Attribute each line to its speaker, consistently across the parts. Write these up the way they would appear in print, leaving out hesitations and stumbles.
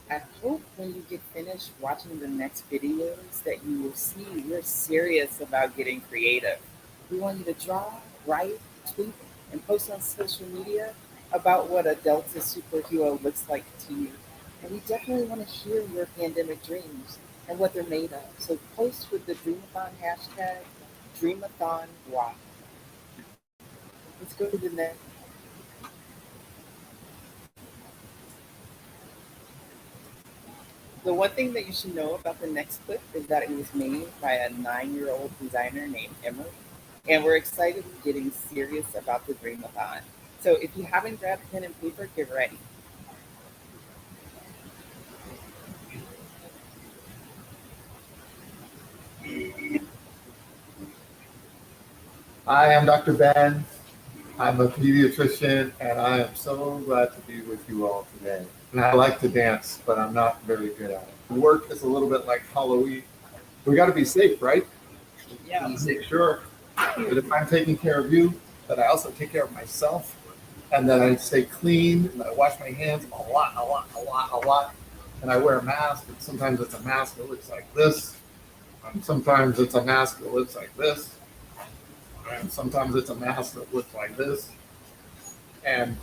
Speaker 1: I hope when you get finished watching the next videos that you will see we're serious about getting creative. We want you to draw, write, tweet, and post on social media about what a Delta superhero looks like to you. And we definitely want to hear your pandemic dreams and what they're made of. So post with the Dreamathon hashtag DreamathonY. Let's go to the next. The one thing that you should know about the next clip is that it was made by a 9-year-old designer named Emily. And we're excited we're getting serious about the Dreamathon. So if you haven't grabbed pen and paper, get ready.
Speaker 2: Hi, I'm Dr. Ben. I'm a pediatrician, and I am so glad to be with you all today. And I like to dance, but I'm not very good at it. Work is a little bit like Halloween. We got to be safe, right?
Speaker 1: Yeah.
Speaker 2: Make sure that if I'm taking care of you, that I also take care of myself, and that I stay clean, and I wash my hands a lot, and I wear a mask. And sometimes it's a mask that looks like this, and sometimes it's a mask that looks like this. And sometimes it's a mask that looks like this. And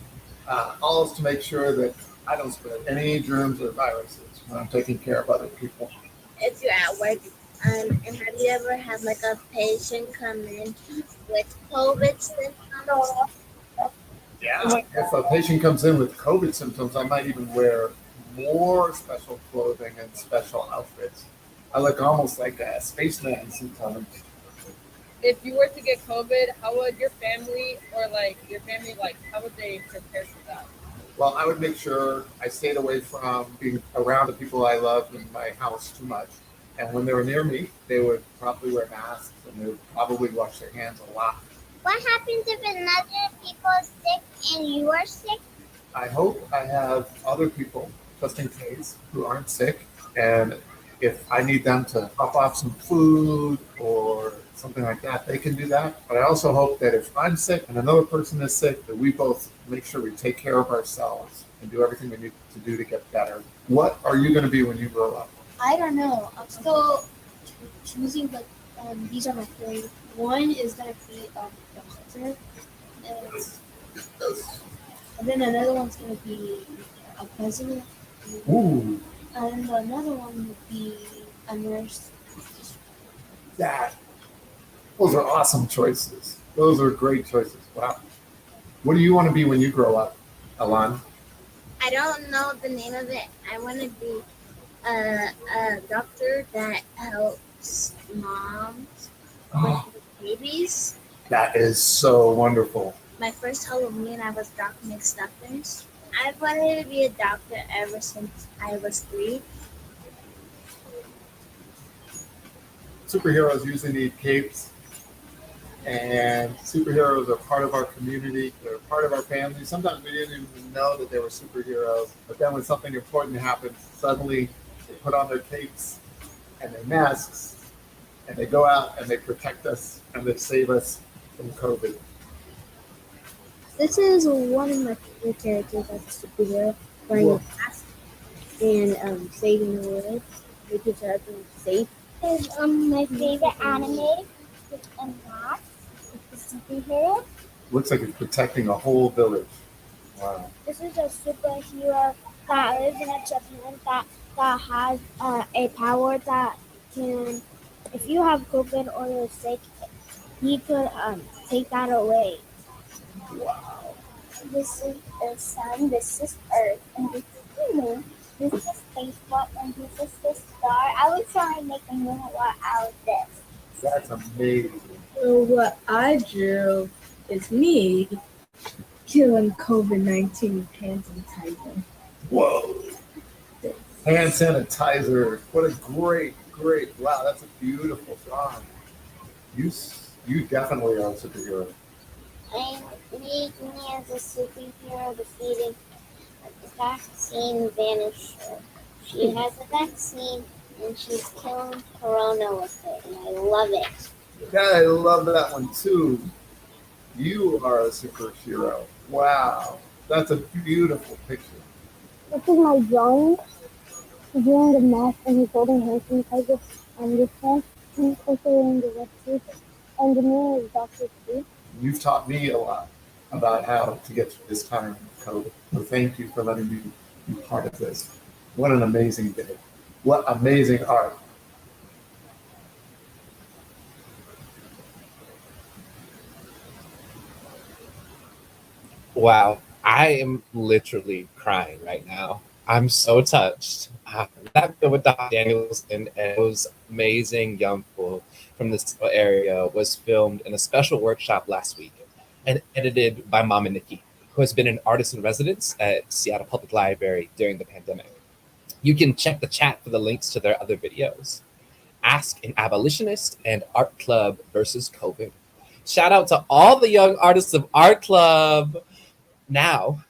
Speaker 2: all is to make sure that I don't spread any germs or viruses when I'm taking care of other people.
Speaker 3: If you're at work, and have you ever had like a patient come in with COVID symptoms?
Speaker 2: Yeah. If a patient comes in with COVID symptoms, I might even wear more special clothing and special outfits. I look almost like a spaceman sometimes.
Speaker 4: If you were to get COVID, how would your family how would they prepare for that?
Speaker 2: Well, I would make sure I stayed away from being around the people I love in my house too much. And when they were near me, they would probably wear masks and they would probably wash their hands a lot.
Speaker 3: What happens if another people is sick and you are sick?
Speaker 2: I hope I have other people, just in case, who aren't sick. And if I need them to pop off some food or something like that, they can do that. But I also hope that if I'm sick and another person is sick, that we both make sure we take care of ourselves and do everything we need to do to get better. What are you going to be when you grow up?
Speaker 5: I don't know. I'm still choosing, but these are my three. One is going to be a professor, and then another one's going to be a president.
Speaker 2: Ooh.
Speaker 5: And another one would be a nurse.
Speaker 2: Those are awesome choices. Those are great choices. Wow. What do you want to be when you grow up, Alan?
Speaker 3: I don't know the name of it. I want to be a doctor that helps moms with babies.
Speaker 2: That is so wonderful.
Speaker 3: My first Halloween, I was Doc McStuffins. I've wanted to be a doctor ever since I was 3.
Speaker 2: Superheroes usually need capes, and superheroes are part of our community. They're part of our family. Sometimes we didn't even know that they were superheroes, but then when something important happens, suddenly they put on their capes and their masks, and they go out and they protect us and they save us from COVID.
Speaker 5: This is one of my favorite characters as a superhero, wearing a mask and saving the world, making sure everyone's safe.
Speaker 3: This is my favorite anime with a mask, with a superhero.
Speaker 2: Looks like it's protecting a whole village. Wow.
Speaker 3: This is a superhero that lives in a Japan that has a power that can, if you have COVID or you're sick, he could take that away.
Speaker 2: Wow.
Speaker 3: This is the sun, this is Earth, and this is the moon. This is Facebook, and this is the star. I would try and make a moon out of this.
Speaker 2: That's amazing.
Speaker 4: So what I drew is me killing COVID-19 with hand sanitizer.
Speaker 2: Whoa. Hand sanitizer. What a great, wow, that's a beautiful drawing. You definitely are a superhero.
Speaker 3: I need me as a superhero defeating the vaccine vanisher. She has a vaccine and she's killing corona with it, and I love it.
Speaker 2: Yeah, I love that one too. You are a superhero. Wow. That's a beautiful picture.
Speaker 3: This is my drawing.
Speaker 5: wearing a mask and he's holding hand sanitizer on this hand, and also wearing the red suit. And the mirror is Dr. Sue.
Speaker 2: You've taught me a lot about how to get through this time of COVID. So thank you for letting me be part of this. What an amazing day. What amazing art.
Speaker 6: Wow, I am literally crying right now. I'm so touched. That video with Dr. Danielson and those amazing young people from this area was filmed in a special workshop last week and edited by Mama Nikki, who has been an artist in residence at Seattle Public Library during the pandemic. You can check the chat for the links to their other videos. Ask an Abolitionist and Art Club versus COVID. Shout out to all the young artists of Art Club. Now,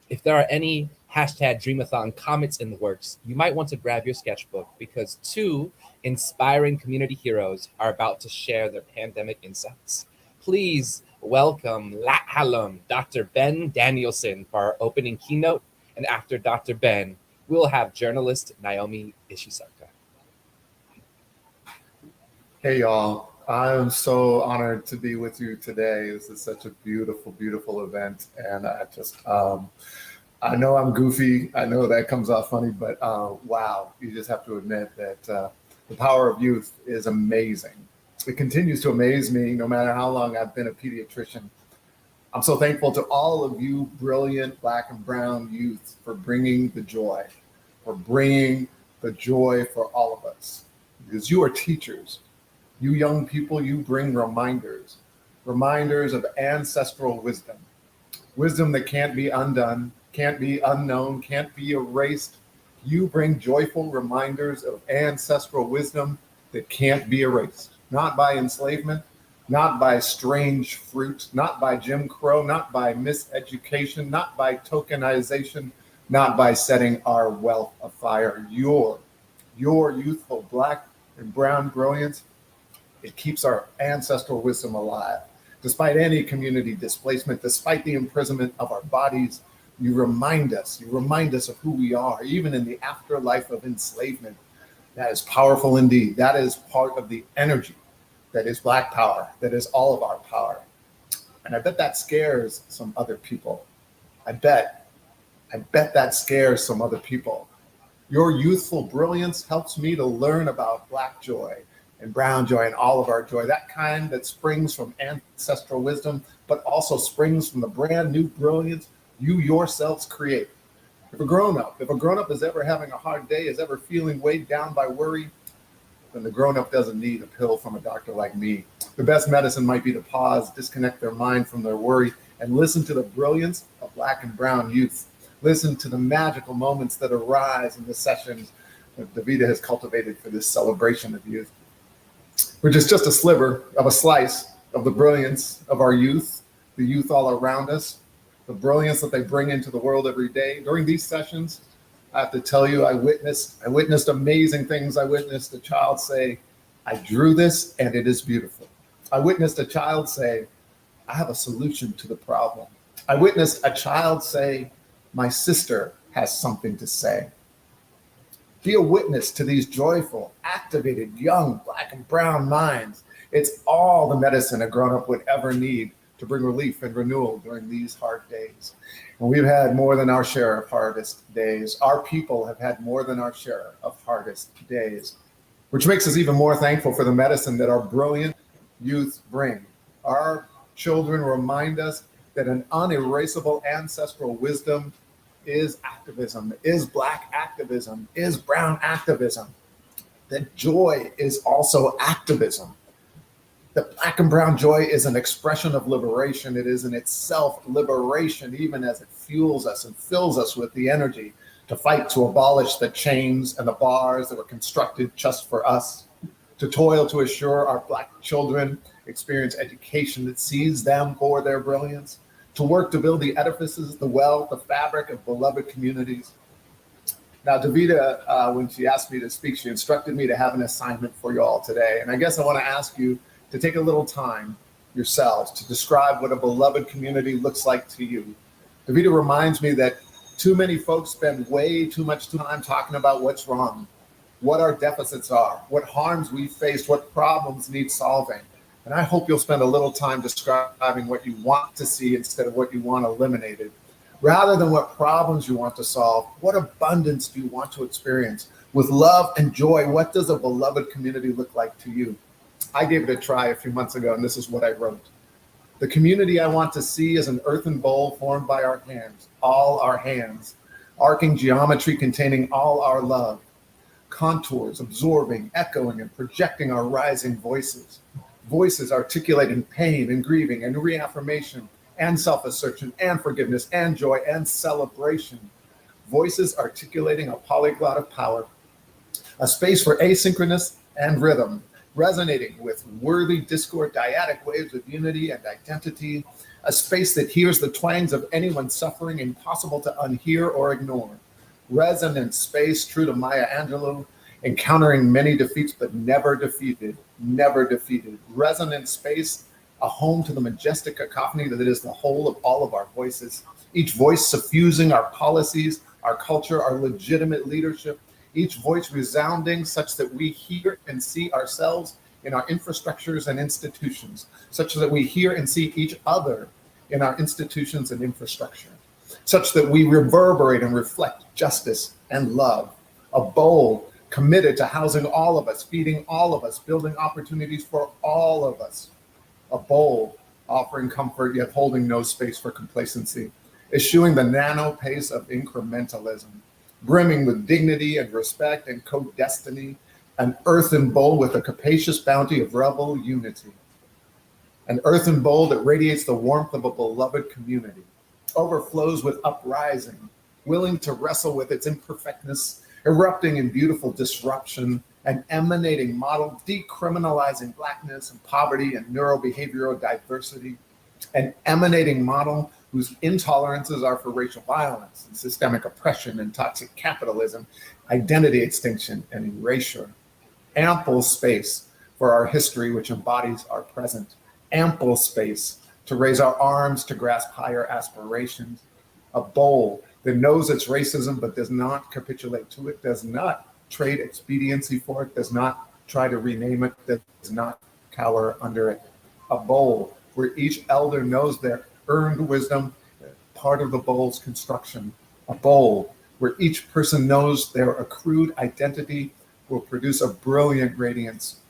Speaker 6: if there are any hashtag Dreamathon comments in the works, you might want to grab your sketchbook because 2 inspiring community heroes are about to share their pandemic insights. Please welcome Lat Halum, Dr. Ben Danielson for our opening keynote, and after Dr. Ben, we'll have journalist Naomi Ishisaka.
Speaker 2: Hey, y'all. I'm so honored to be with you today. This is such a beautiful, beautiful event. And I know I'm goofy. I know that comes off funny, but wow, you just have to admit that the power of youth is amazing. It continues to amaze me no matter how long I've been a pediatrician. I'm so thankful to all of you brilliant Black and brown youth for bringing the joy, for all of us, because you are teachers. You young people, you bring reminders of ancestral wisdom, wisdom that can't be undone, can't be unknown, can't be erased. You bring joyful reminders of ancestral wisdom that can't be erased, not by enslavement, not by strange fruit, not by Jim Crow, not by miseducation, not by tokenization, not by setting our wealth afire. Your youthful Black and brown brilliance, it keeps our ancestral wisdom alive. Despite any community displacement, despite the imprisonment of our bodies, you remind us of who we are, even in the afterlife of enslavement. That is powerful indeed. That is part of the energy that is Black power, that is all of our power. And I bet that scares some other people. I bet that scares some other people. Your youthful brilliance helps me to learn about Black joy and brown joy and all of our joy, that kind that springs from ancestral wisdom, but also springs from the brand new brilliance you yourselves create. If a grown-up is ever having a hard day, is ever feeling weighed down by worry, then the grown-up doesn't need a pill from a doctor like me. The best medicine might be to pause, disconnect their mind from their worry, and listen to the brilliance of Black and brown youth. Listen to the magical moments that arise in the sessions that Davida has cultivated for this celebration of youth, which is just a sliver of a slice of the brilliance of our youth, the youth all around us, the brilliance that they bring into the world every day. During these sessions, I have to tell you, I witnessed amazing things. I witnessed a child say, I drew this and it is beautiful. I witnessed a child say, I have a solution to the problem. I witnessed a child say, my sister has something to say. Be a witness to these joyful, activated, young Black and brown minds. It's all the medicine a grown-up would ever need to bring relief and renewal during these hard days. And we've had more than our share of hardest days. Our people have had more than our share of hardest days, which makes us even more thankful for the medicine that our brilliant youth bring. Our children remind us that an unerasable ancestral wisdom is activism, is Black activism, is brown activism. That joy is also activism. That Black and brown joy is an expression of liberation. It is in itself liberation, even as it fuels us and fills us with the energy to fight to abolish the chains and the bars that were constructed just for us, to toil to assure our Black children experience education that sees them for their brilliance, to work to build the edifices, the wealth, the fabric of beloved communities. Now, Davida, when she asked me to speak, she instructed me to have an assignment for you all today. And I guess I want to ask you to take a little time yourselves to describe what a beloved community looks like to you. Davida reminds me that Too many folks spend way too much time talking about what's wrong, what our deficits are, what harms we face, what problems need solving. And I hope you'll spend a little time describing what you want to see instead of what you want eliminated. Rather than what problems you want to solve, what abundance do you want to experience? With love and joy, what does a beloved community look like to you? I gave it a try a few months ago, and this is what I wrote. The community I want to see is an earthen bowl formed by our hands, all our hands, arcing geometry containing all our love, contours absorbing, echoing, and projecting our rising voices, voices articulating pain and grieving and reaffirmation and self-assertion and forgiveness and joy and celebration, voices articulating a polyglot of power, a space for asynchronous and rhythm, resonating with worthy discord dyadic waves of unity and identity, a space that hears the twangs of anyone suffering impossible to unhear or ignore. Resonant space true to Maya Angelou, encountering many defeats but never defeated, never defeated. Resonant space, a home to the majestic cacophony that is the whole of all of our voices, each voice suffusing our policies, our culture, our legitimate leadership, each voice resounding such that we hear and see ourselves in our infrastructures and institutions, such that we hear and see each other in our institutions and infrastructure, such that we reverberate and reflect justice and love, a bowl committed to housing all of us, feeding all of us, building opportunities for all of us, a bowl offering comfort yet holding no space for complacency, eschewing the nano pace of incrementalism, brimming with dignity and respect and co-destiny, an earthen bowl with a capacious bounty of rebel unity, an earthen bowl that radiates the warmth of a beloved community, overflows with uprising, willing to wrestle with its imperfectness, erupting in beautiful disruption, an emanating model decriminalizing Blackness and poverty and neurobehavioral diversity, an emanating model whose intolerances are for racial violence and systemic oppression and toxic capitalism, identity extinction and erasure. Ample space for our history which embodies our present. Ample space to raise our arms to grasp higher aspirations. A bowl that knows its racism but does not capitulate to it, does not trade expediency for it, does not try to rename it, does not cower under it. A bowl where each elder knows their earned wisdom, part of the bowl's construction. A bowl where each person knows their accrued identity will produce a brilliant radiance.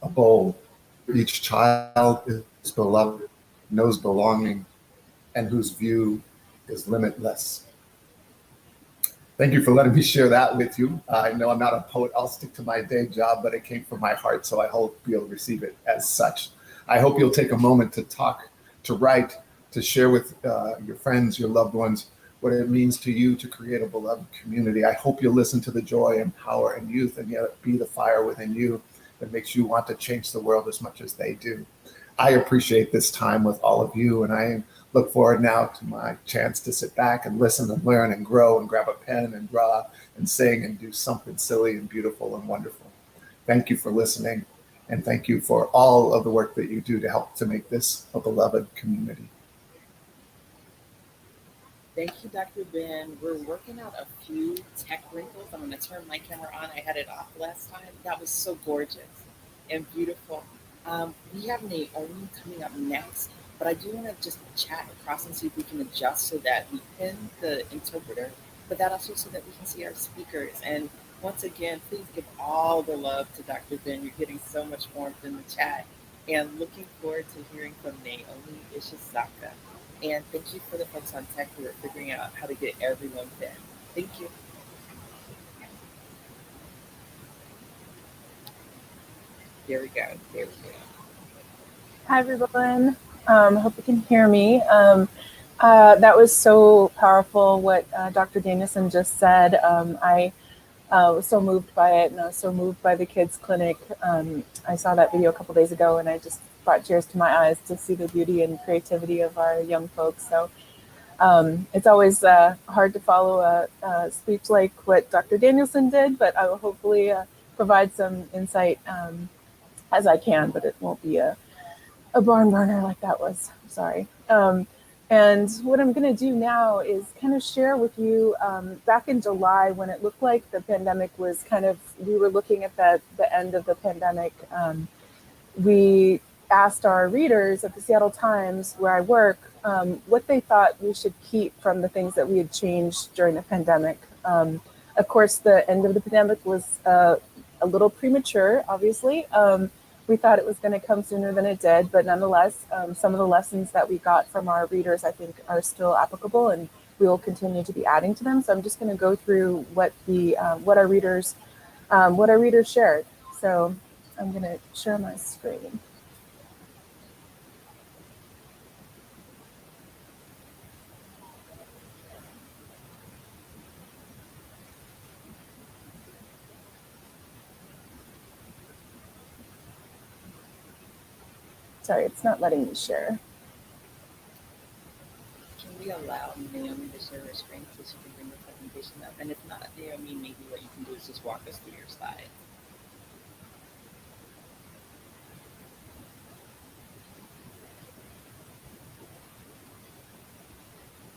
Speaker 2: A bowl where each child is beloved, knows belonging, and whose view is limitless. Thank you for letting me share that with you. I know I'm not a poet. I'll stick to my day job, but it came from my heart, so I hope you'll receive it as such. I hope you'll take a moment to talk, to write, to share with your friends, your loved ones, what it means to you to create a beloved community. I hope you'll listen to the joy and power and youth, and yet be the fire within you that makes you want to change the world as much as they do. I appreciate this time with all of you, and I look forward now to my chance to sit back and listen and learn and grow and grab a pen and draw and sing and do something silly and beautiful and wonderful. Thank you for listening, and thank you for all of the work that you do to help to make this a beloved community.
Speaker 1: Thank you, Dr. Ben. We're working out a few tech wrinkles. I'm going to turn my camera on. I had it off last time. That was so gorgeous and beautiful. We have Naomi coming up next, but I do want to just chat across and see if we can adjust so that we pin the interpreter, but that also so that we can see our speakers. And once again, please give all the love to Dr. Ben. You're getting so much warmth in the chat, and looking forward to hearing from Naomi Ishisaka. And thank you for the folks on tech who are figuring out how to get everyone pinned. Thank you. There we go. There we go.
Speaker 7: Hi, everyone. Hope you can hear me. That was so powerful what Dr. Danielson just said. I was so moved by it, and I was so moved by the kids' clinic. I saw that video a couple days ago, and I just brought tears to my eyes to see the beauty and creativity of our young folks. So it's always hard to follow a speech like what Dr. Danielson did, but I will hopefully provide some insight as I can, but it won't be a barn burner like that was. Sorry. And what I'm going to do now is kind of share with you back in July, when it looked like the pandemic was we were looking at the end of the pandemic. We asked our readers at the Seattle Times, where I work, what they thought we should keep from the things that we had changed during the pandemic. Of course, the end of the pandemic was a little premature, obviously. We thought it was going to come sooner than it did, but nonetheless, some of the lessons that we got from our readers, I think, are still applicable, and we will continue to be adding to them. So I'm just going to go through what our readers shared. So I'm going to share my screen. Sorry, it's not letting me share.
Speaker 1: Can we allow Naomi to share her screen so she can bring the presentation up? And if not, Naomi, maybe what you can do is just walk us through your slides.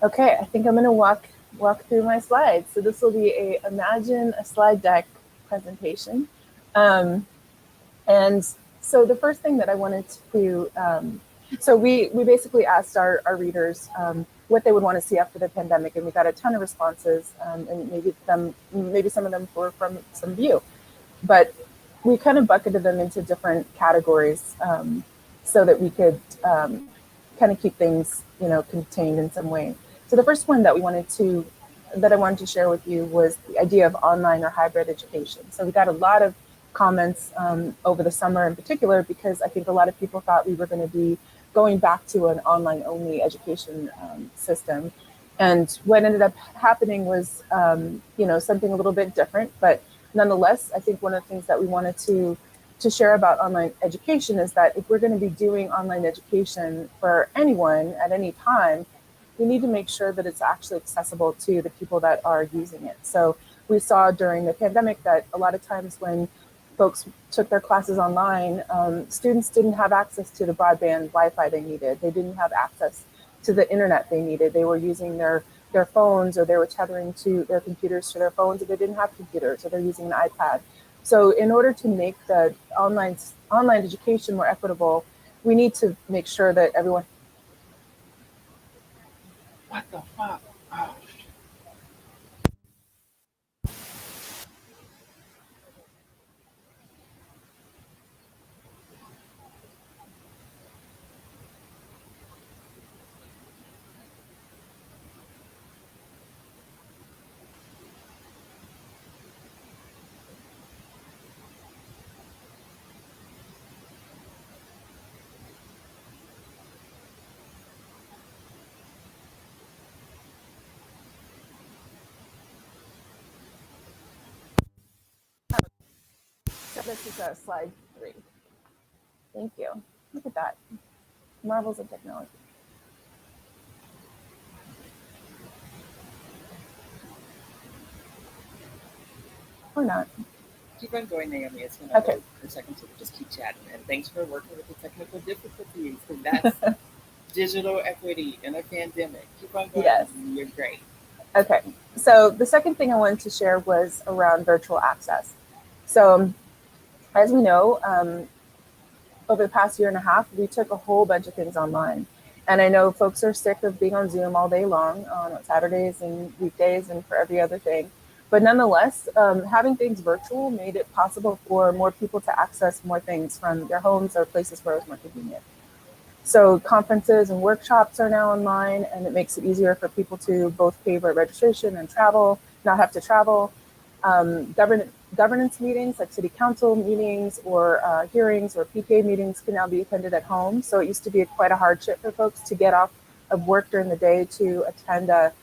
Speaker 7: Okay, I think I'm going to walk through my slides. So this will be imagine a slide deck presentation. And so the first thing that I wanted to, so we basically asked our readers what they would want to see after the pandemic, and we got a ton of responses, and maybe some of them were from some of you, but we kind of bucketed them into different categories so that we could kind of keep things, contained in some way. So the first one that I wanted to share with you was the idea of online or hybrid education. So we got a lot of comments over the summer in particular, because I think a lot of people thought we were going to be going back to an online only education system. And what ended up happening was, something a little bit different, but nonetheless, I think one of the things that we wanted to share about online education is that if we're going to be doing online education for anyone at any time, we need to make sure that it's actually accessible to the people that are using it. So we saw during the pandemic that a lot of times when folks took their classes online, students didn't have access to the broadband Wi-Fi they needed. They didn't have access to the internet they needed. They were using their phones, or they were tethering to their computers to their phones, or they didn't have computers, or they're using an iPad. So in order to make the online education more equitable, we need to make sure that everyone.
Speaker 1: What the fuck? Oh.
Speaker 7: So this is slide 3. Thank you. Look at that. Marvels of technology. Or not.
Speaker 1: Keep on going, Naomi. It's going to
Speaker 7: Okay.
Speaker 1: hold for a second, so we'll just keep chatting. And thanks for working with the technical difficulties, because that's digital equity in a pandemic. Keep on going.
Speaker 7: Yes.
Speaker 1: You're great.
Speaker 7: Okay. So the second thing I wanted to share was around virtual access. So as we know, over the past year and a half, we took a whole bunch of things online. And I know folks are sick of being on Zoom all day long on Saturdays and weekdays and for every other thing. But nonetheless, having things virtual made it possible for more people to access more things from their homes or places where it was more convenient. So conferences and workshops are now online, and it makes it easier for people to both pay for registration and travel, not have to travel. Governance meetings like city council meetings or hearings or PTA meetings can now be attended at home. So it used to be quite a hardship for folks to get off of work during the day to attend a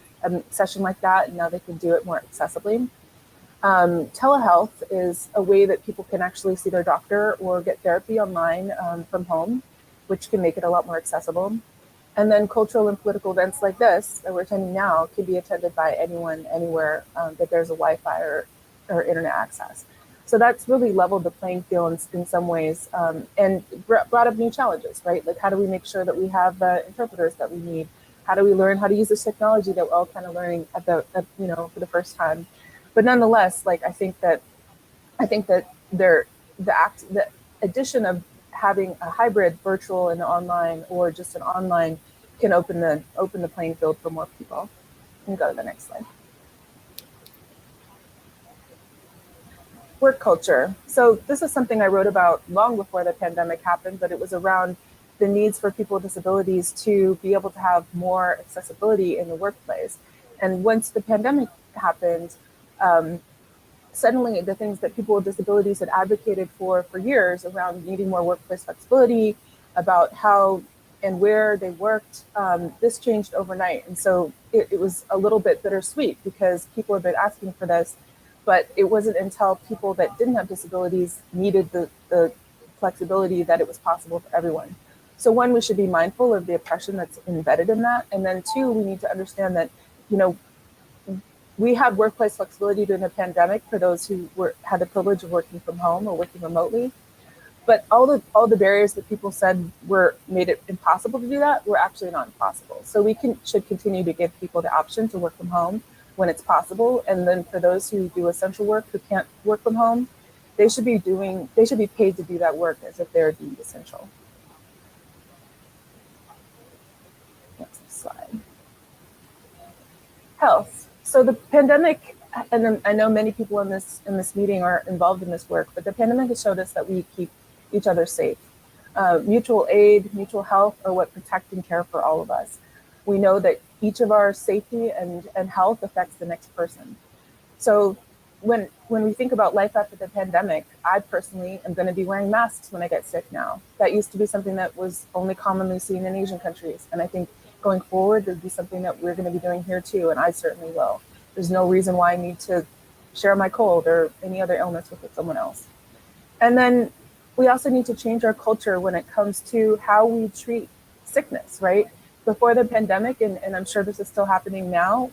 Speaker 7: session like that, and now they can do it more accessibly. Telehealth is a way that people can actually see their doctor or get therapy online from home, which can make it a lot more accessible. And then cultural and political events like this that we're attending now can be attended by anyone, anywhere that there's a Wi-Fi or internet access. So that's really leveled the playing field in some ways, and brought up new challenges, right? Like, how do we make sure that we have the interpreters that we need? How do we learn how to use this technology that we're all kind of learning for the first time? But nonetheless, like I think that the addition of having a hybrid virtual and online, or just an online, can open the playing field for more people. You can go to the next slide. Work culture. So this is something I wrote about long before the pandemic happened, but it was around the needs for people with disabilities to be able to have more accessibility in the workplace. And once the pandemic happened, suddenly the things that people with disabilities had advocated for years around needing more workplace flexibility, about how and where they worked, this changed overnight. And so it was a little bit bittersweet, because people have been asking for this, but it wasn't until people that didn't have disabilities needed the flexibility that it was possible for everyone. So one, we should be mindful of the oppression that's embedded in that. And then two, we need to understand that, we had workplace flexibility during the pandemic for those who had the privilege of working from home or working remotely. But all the barriers that people said made it impossible to do that were actually not impossible. So we should continue to give people the option to work from home when it's possible. And then for those who do essential work who can't work from home, they should be paid to do that work as if they're deemed essential. Next slide. Health. So the pandemic, and I know many people in this meeting are involved in this work, but the pandemic has showed us that we keep each other safe. Mutual aid, mutual health are what protect and care for all of us. We know that each of our safety and health affects the next person. So when we think about life after the pandemic, I personally am going to be wearing masks when I get sick now. That used to be something that was only commonly seen in Asian countries. And I think going forward, there'd be something that we're going to be doing here too, and I certainly will. There's no reason why I need to share my cold or any other illness with someone else. And then we also need to change our culture when it comes to how we treat sickness, right? Before the pandemic, and I'm sure this is still happening now,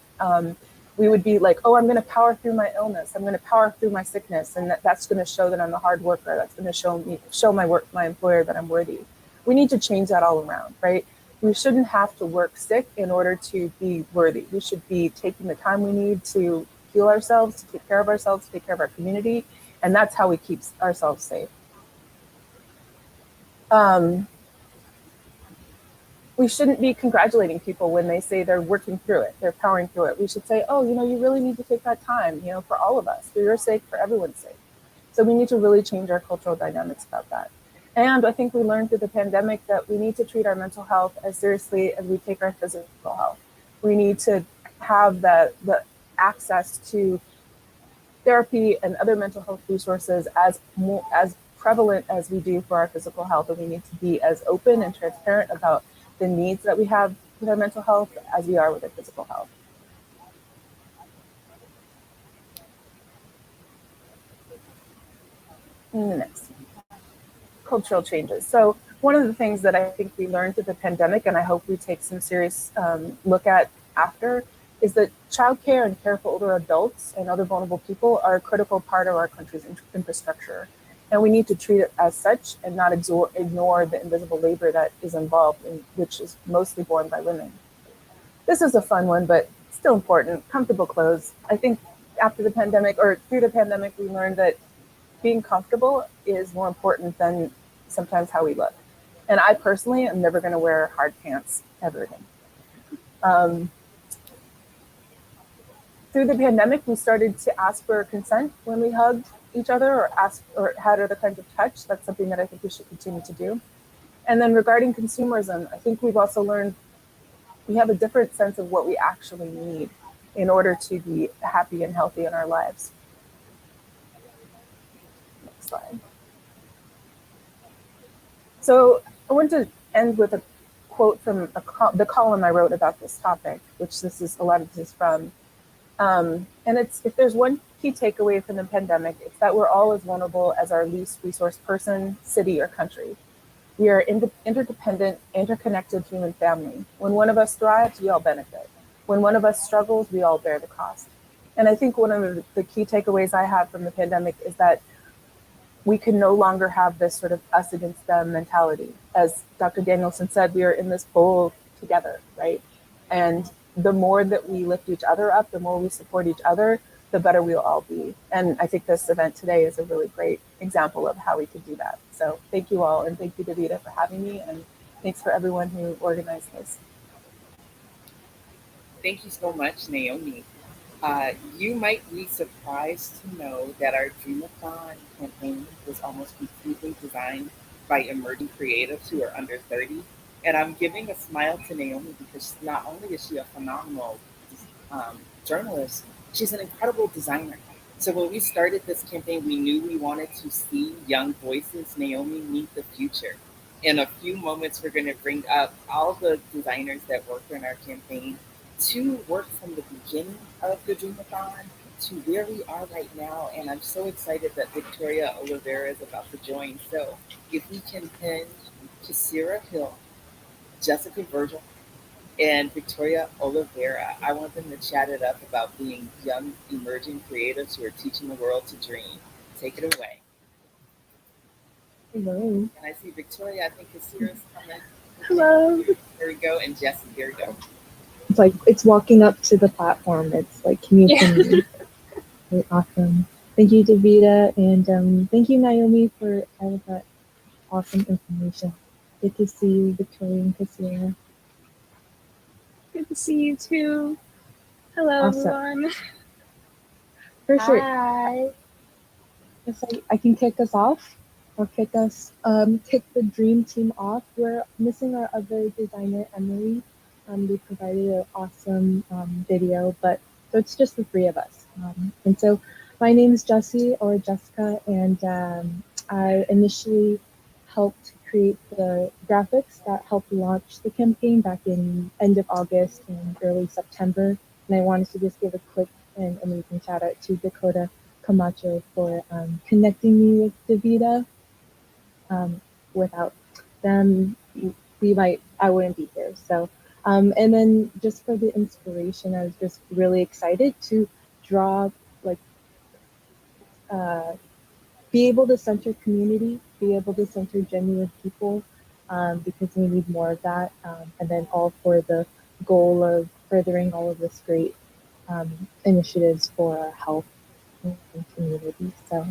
Speaker 7: we would be like, oh, I'm going to power through my illness. I'm going to power through my sickness. And that's going to show that I'm a hard worker. That's going to show my employer that I'm worthy. We need to change that all around, right? We shouldn't have to work sick in order to be worthy. We should be taking the time we need to heal ourselves, to take care of ourselves, to take care of our community. And that's how we keep ourselves safe. We shouldn't be congratulating people when they say they're working through it, they're powering through it. We should say, oh, you really need to take that time, for all of us, for your sake, for everyone's sake. So we need to really change our cultural dynamics about that. And I think we learned through the pandemic that we need to treat our mental health as seriously as we take our physical health. We need to have the access to therapy and other mental health resources as prevalent as we do for our physical health. And we need to be as open and transparent about the needs that we have with our mental health as we are with our physical health. And the next. Cultural changes. So one of the things that I think we learned through the pandemic, and I hope we take some serious look at after, is that childcare and care for older adults and other vulnerable people are a critical part of our country's infrastructure. And we need to treat it as such and not ignore the invisible labor that is involved, which is mostly borne by women. This is a fun one, but still important. Comfortable clothes. I think after the pandemic, or through the pandemic, we learned that being comfortable is more important than sometimes how we look. And I personally am never going to wear hard pants ever again. Through the pandemic, we started to ask for consent when we hugged each other or had other kinds of touch. That's something that I think we should continue to do. And then regarding consumerism, I think we've also learned we have a different sense of what we actually need in order to be happy and healthy in our lives. Slide. So I want to end with a quote from the column I wrote about this topic, which a lot of this is from. And it's, if there's one key takeaway from the pandemic, it's that we're all as vulnerable as our least resourced person, city, or country. We are interdependent, interconnected human family. When one of us thrives, we all benefit. When one of us struggles, we all bear the cost. And I think one of the key takeaways I have from the pandemic is that we can no longer have this sort of us against them mentality. As Dr. Danielson said, we are in this bowl together, right? And the more that we lift each other up, the more we support each other, the better we'll all be. And I think this event today is a really great example of how we could do that. So thank you all, and thank you, Davida, for having me, and thanks for everyone who organized this.
Speaker 1: Thank you so much, Naomi. You might be surprised to know that our Dreamathon campaign was almost completely designed by emerging creatives who are under 30. And I'm giving a smile to Naomi because not only is she a phenomenal journalist, she's an incredible designer. So when we started this campaign, we knew we wanted to see young voices. Naomi, meet the future. In a few moments, we're going to bring up all the designers that worked in our campaign to work from the beginning of the Dreamathon to where we are right now. And I'm so excited that Victoria Oliveira is about to join. So if we can pin Kisira Hill, Jessica Virgil, and Victoria Oliveira, I want them to chat it up about being young, emerging creatives who are teaching the world to dream. Take it away.
Speaker 4: Hello.
Speaker 1: And I see Victoria, I think Kisira's coming.
Speaker 4: Hello.
Speaker 1: There we go. And Jessie, there we go.
Speaker 4: It's like it's walking up to the platform. It's like communicating. Really awesome. Thank you, Davida, and thank you, Naomi, for all of that awesome information. Good to see you, Victoria and Christina.
Speaker 8: Good to see you too. Hello,
Speaker 4: Awesome.
Speaker 8: everyone.
Speaker 4: For sure.
Speaker 3: Hi.
Speaker 4: If I can kick us off, or kick the dream team off. We're missing our other designer, Emily. They provided an awesome video, but so it's just the three of us. And so my name is Jessie, or Jessica, and I initially helped create the graphics that helped launch the campaign back in end of August and early September. And I wanted to just give a quick and amazing shout out to Dakota Camacho for connecting me with Davida. Without them, I wouldn't be here. So, and then just for the inspiration, I was just really excited to draw, be able to center community, be able to center genuine people, because we need more of that. And then all for the goal of furthering all of this great initiatives for our health and community. So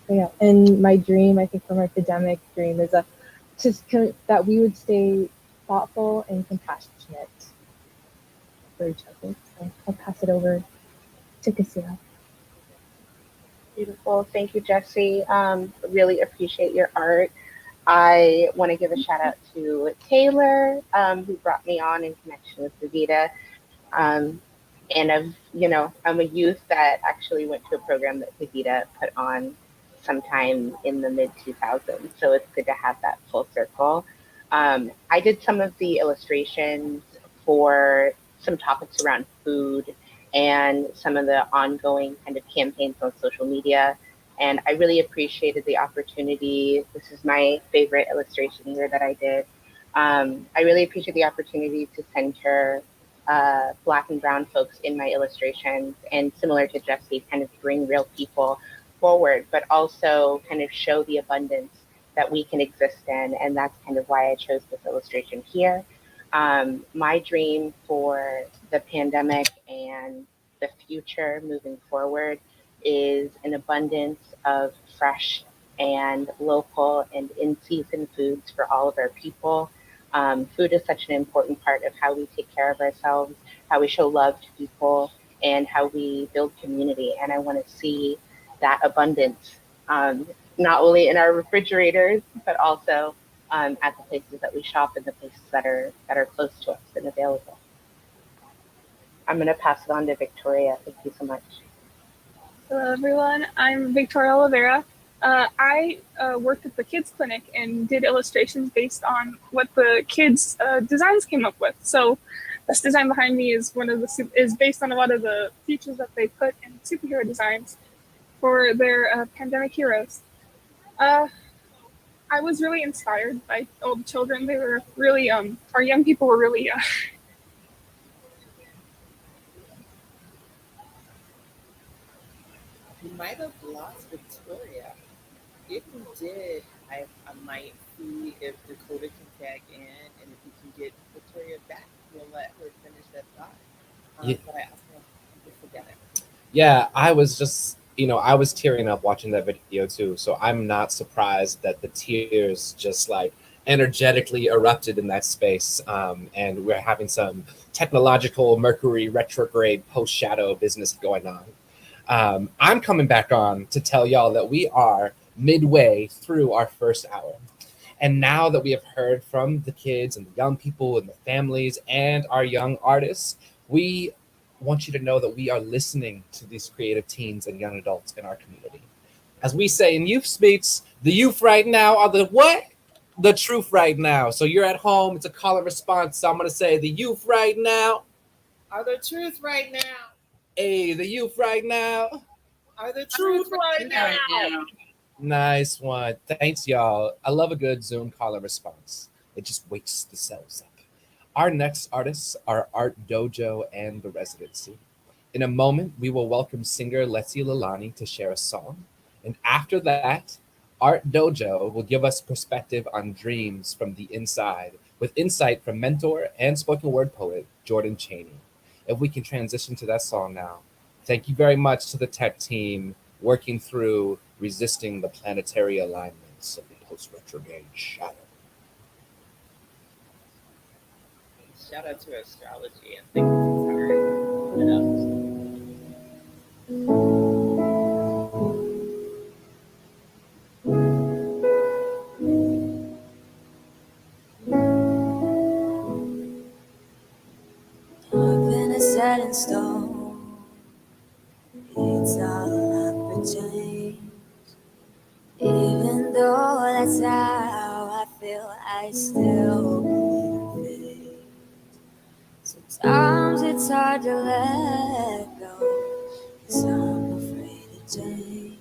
Speaker 4: yeah, and my dream, I think, from our academic dream is that we would stay thoughtful and compassionate for each other. So I'll pass it over to Cassia.
Speaker 9: Beautiful. Thank you, Jessie. Really appreciate your art. I want to give a shout out to Taylor, who brought me on in connection with Davida. And I'm a youth that actually went to a program that Davida put on sometime in the mid 2000s. So it's good to have that full circle. I did some of the illustrations for some topics around food and some of the ongoing kind of campaigns on social media. And I really appreciated the opportunity. This is my favorite illustration here that I did. I really appreciate the opportunity to center Black and Brown folks in my illustrations, and similar to Jessie, kind of bring real people forward, but also kind of show the abundance that we can exist in. And that's kind of why I chose this illustration here. My dream for the pandemic and the future moving forward is an abundance of fresh and local and in-season foods for all of our people. Food is such an important part of how we take care of ourselves, how we show love to people, and how we build community. And I want to see that abundance, not only in our refrigerators, but also at the places that we shop and the places that are close to us and available. I'm going to pass it on to Victoria. Thank you so much.
Speaker 8: Hello, everyone. I'm Victoria Oliveira. I worked at the kids clinic and did illustrations based on what the kids' designs came up with. So this design behind me is based on a lot of the features that they put in superhero designs for their pandemic heroes. I was really inspired by all the children. They were really, our young people were really.
Speaker 1: You might have lost Victoria. If we did, I might see if Dakota can tag in and if we can get Victoria back. we'll let her finish that thought.
Speaker 6: Yeah.
Speaker 1: But I also want you to forget it.
Speaker 6: Yeah, I was just, I was tearing up watching that video too. So I'm not surprised that the tears just like energetically erupted in that space. And we're having some technological Mercury retrograde post shadow business going on. I'm coming back on to tell y'all that we are midway through our first hour. And now that we have heard from the kids and the young people and the families and our young artists, we want you to know that we are listening to these creative teens and young adults in our community. As we say in Youth Speaks, the youth right now are the what? The truth right now. So you're at home, it's a call and response. So I'm going to say the youth right now
Speaker 1: are the truth right now.
Speaker 6: Hey, the youth right now
Speaker 1: are the truth right now.
Speaker 6: Nice one. Thanks, y'all. I love a good Zoom call and response. It just wakes the cells up. Our next artists are Art Dojo and The Residency. In a moment, we will welcome singer Letzi Lalani to share a song. And after that, Art Dojo will give us perspective on dreams from the inside with insight from mentor and spoken word poet Jordan Chaney. If we can transition to that song now. Thank you very much to the tech team working through resisting the planetary alignments of the post-retrograde shadow.
Speaker 1: Shout out to astrology and thank you for putting it up.
Speaker 10: I've been a set in stone. It's all up for change. Even though that's how I feel, I still believe in fate. Sometimes it's hard to let go, 'cause I'm afraid to change.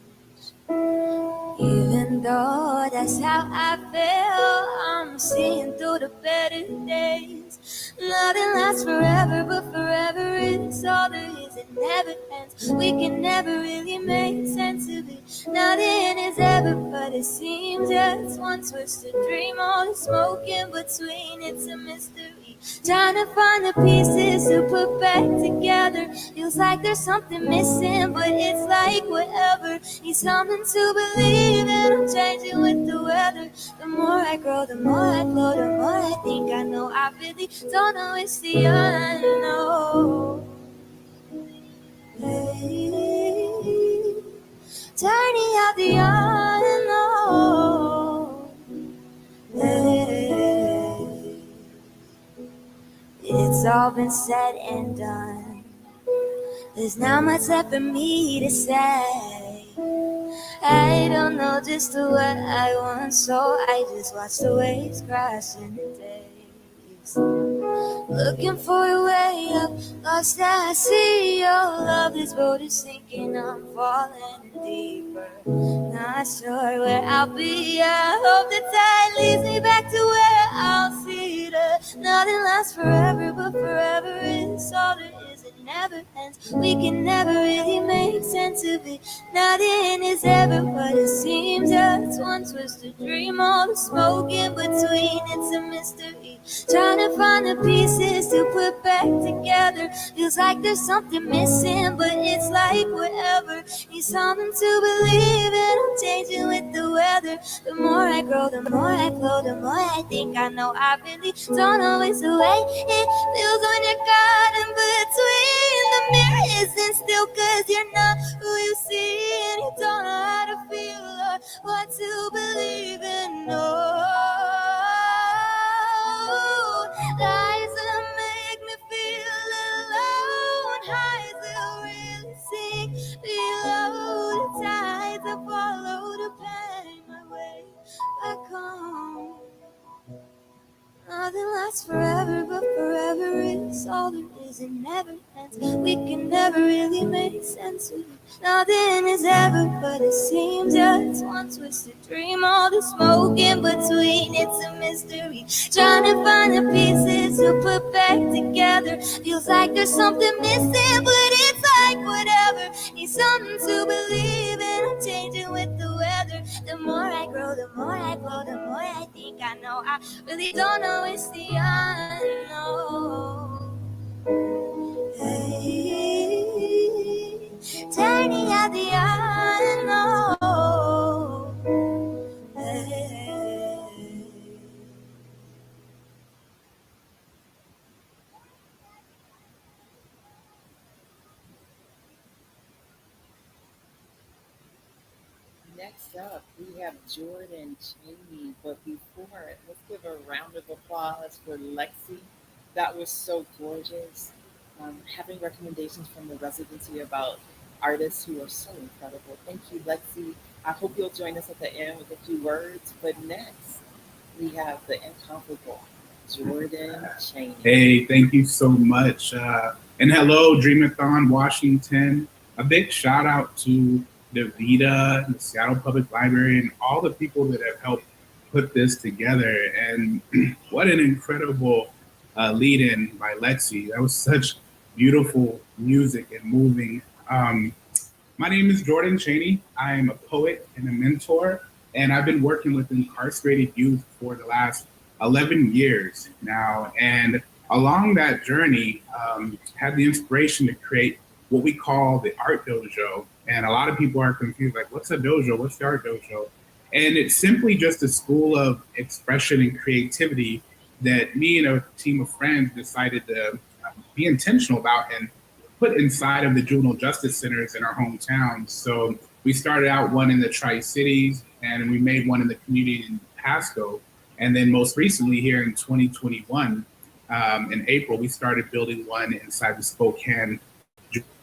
Speaker 10: Even though that's how I feel, I'm seeing through the better days. Nothing lasts forever, but forever is all there is. It never ends. We can never really make sense of it. Nothing is ever, but it seems just one twisted dream. All the smoke in between, it's a mystery. Trying to find the pieces to put back together. Feels like there's something missing, but it's like whatever. Need something to believe in. I'm changing with the weather. The more I grow, the more I glow, the more I think I know. I really don't know, it's the unknown. Hey, turning out the unknown. Hey, it's all been said and done. There's not much left for me to say. I don't know just what I want, so I just watch the waves crash in the days. Looking for a way up, lost I see your love. This boat is sinking, I'm falling deeper. Not sure where I'll be. I hope the tide leads me back to where I'll see that nothing lasts forever, but forever is all there is. It never ends. We can never really make sense of it. Nothing is ever what it seems. Just one twisted dream. All the smoke in between, it's a mystery. Trying to find the pieces to put back together. Feels like there's something missing, but it's like whatever. Need something to believe in. I'm changing with the weather. The more I grow, the more I glow, the more I think I know. I really don't know it's the way it feels when you're caught in between. The mirror isn't still, 'cause you're not who you see, and you don't know how to feel or what to believe in. No. Lies that make me feel alone. Highs will really sink below the tides. I follow the pain my way back home. Nothing lasts forever, but forever is all there is. It never ends. We can never really make sense of it. Nothing is ever, but it seems just one twisted dream. All the smoke in between, it's a mystery. Trying to find the pieces to put back together. Feels like there's something missing, but it's like whatever. Need something to believe in. I'm changing with the weather. The more I grow, the more I glow, the more I think I know. I really don't know, it's the unknown. at the unknown.
Speaker 1: Next up, we have Jordan Cheney. But before, let's give a round of applause for Lexi. That was so gorgeous. Having recommendations from the residency about artists who are so incredible. Thank you, Lexi. I hope you'll join us at the end with a few words. But next, we have the incomparable Jordan Cheney.
Speaker 11: Hey, thank you so much. And hello, Dreamathon, Washington. A big shout out to Davita, the Seattle Public Library, and all the people that have helped put this together. And what an incredible lead-in by Lexi. That was such beautiful music and moving. My name is Jordan Cheney. I am a poet and a mentor, and I've been working with incarcerated youth for the last 11 years now. And along that journey, had the inspiration to create what we call the Art Dojo. And a lot of people are confused, like, what's a dojo? What's the Art Dojo? And it's simply just a school of expression and creativity that me and a team of friends decided to be intentional about and put inside of the juvenile justice centers in our hometowns. So we started out one in the Tri-Cities, and we made one in the community in Pasco. And then most recently here in 2021, in April, we started building one inside the Spokane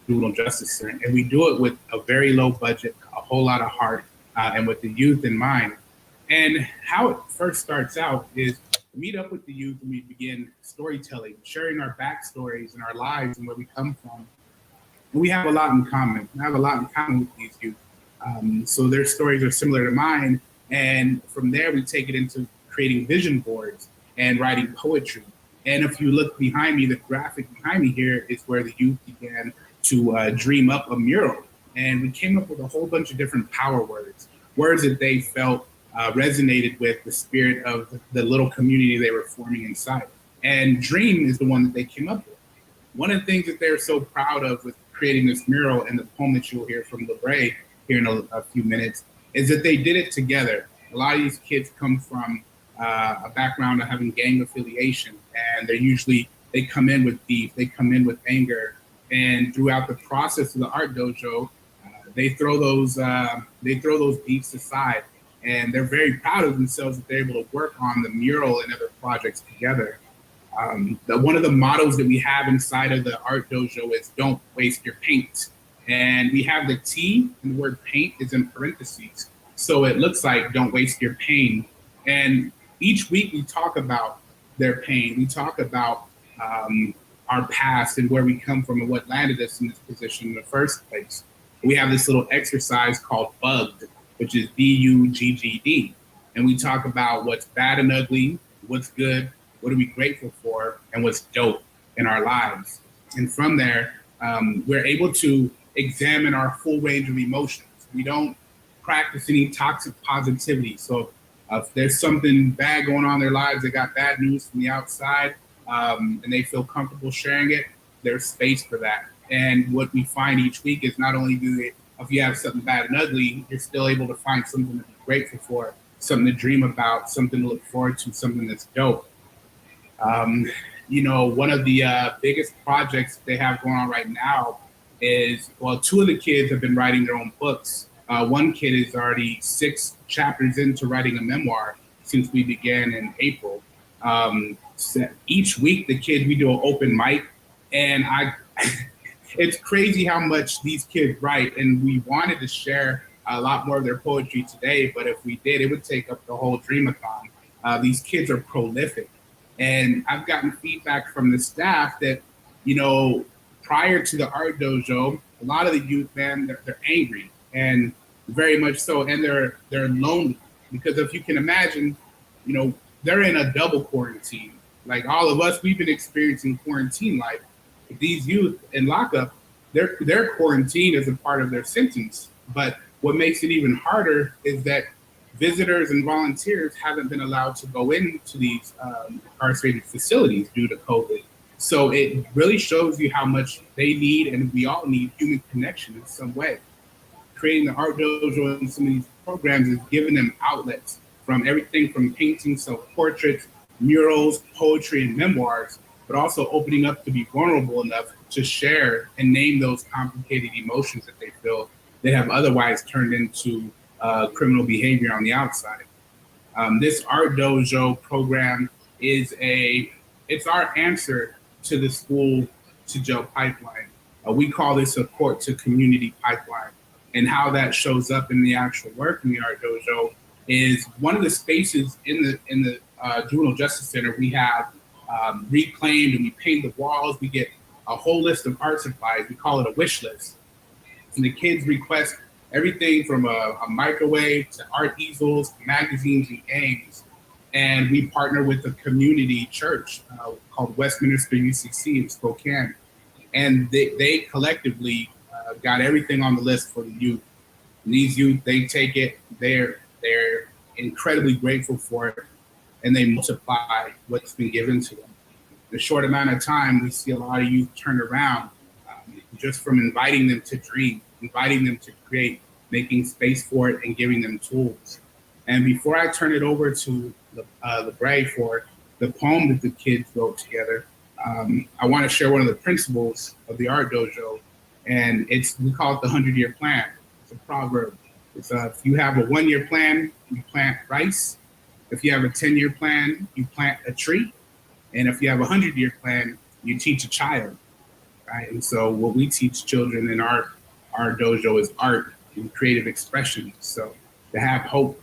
Speaker 11: Juvenile Justice Center. And we do it with a very low budget, a whole lot of heart, and with the youth in mind. And how it first starts out is meet up with the youth and we begin storytelling, sharing our backstories and our lives and where we come from. And we have a lot in common. I have a lot in common with these youth. So their stories are similar to mine. And from there, we take it into creating vision boards and writing poetry. And if you look behind me, the graphic behind me here is where the youth began to dream up a mural. And we came up with a whole bunch of different power words, words that they felt resonated with the spirit of the little community they were forming inside. And dream is the one that they came up with. One of the things that they're so proud of with creating this mural and the poem that you'll hear from LeBray here in a few minutes is that they did it together. A lot of these kids come from a background of having gang affiliation, and they come in with beef, they come in with anger, and throughout the process of the Art Dojo, they throw those beefs aside, and they're very proud of themselves that they're able to work on the mural and other projects together. One of the mottos that we have inside of the Art Dojo is "Don't waste your paint," and we have the T and the word paint is in parentheses, so it looks like "Don't waste your pain." And each week we talk about their pain. We talk about our past and where we come from and what landed us in this position in the first place. We have this little exercise called Bugged, which is BUGGD. And we talk about what's bad and ugly, what's good, what are we grateful for, and what's dope in our lives. And from there, we're able to examine our full range of emotions. We don't practice any toxic positivity. So if there's something bad going on in their lives, they got bad news from the outside, and they feel comfortable sharing it, there's space for that. And what we find each week is not only if you have something bad and ugly, you're still able to find something to be grateful for, something to dream about, something to look forward to, something that's dope. One of the biggest projects they have going on right now is, two of the kids have been writing their own books. One kid is already 6 chapters into writing a memoir since we began in April. So each week, we do an open mic, and it's crazy how much these kids write, and we wanted to share a lot more of their poetry today, but if we did, it would take up the whole Dreamathon. These kids are prolific, and I've gotten feedback from the staff that, prior to the Art Dojo, a lot of the youth, man, they're angry, and very much so, and they're lonely, because if you can imagine, they're in a double quarantine. Like all of us, we've been experiencing quarantine life. These youth in lockup, their quarantine is a part of their sentence. But what makes it even harder is that visitors and volunteers haven't been allowed to go into these incarcerated facilities due to COVID. So it really shows you how much they need, and we all need, human connection in some way. creating the art dojo and some of these programs is giving them outlets from everything from painting, self-portraits, murals, poetry, and memoirs, but also opening up to be vulnerable enough to share and name those complicated emotions that they feel that have otherwise turned into criminal behavior on the outside. This art dojo program it's our answer to the school to jail pipeline. We call this a court to community pipeline. And how that shows up in the actual work in the art dojo is one of the spaces in the Juvenile Justice Center we have reclaimed, and we paint the walls. We get a whole list of art supplies. We call it a wish list. And the kids request everything from a microwave to art easels, magazines, and games. And we partner with a community church called Westminster UCC in Spokane. And they collectively got everything on the list for the youth. And these youth, they take it, they're incredibly grateful for it, and they multiply what's been given to them. In a short amount of time, we see a lot of youth turn around just from inviting them to dream, inviting them to create, making space for it, and giving them tools. And before I turn it over to LeBray for the poem that the kids wrote together, I want to share one of the principles of the art dojo, and we call it the 100-year plan. It's a proverb. It's if you have a 1-year plan, you plant rice. If you have a 10-year plan, you plant a tree. And if you have a 100-year plan, you teach a child. Right? And so what we teach children in our dojo is art and creative expression. So to have hope.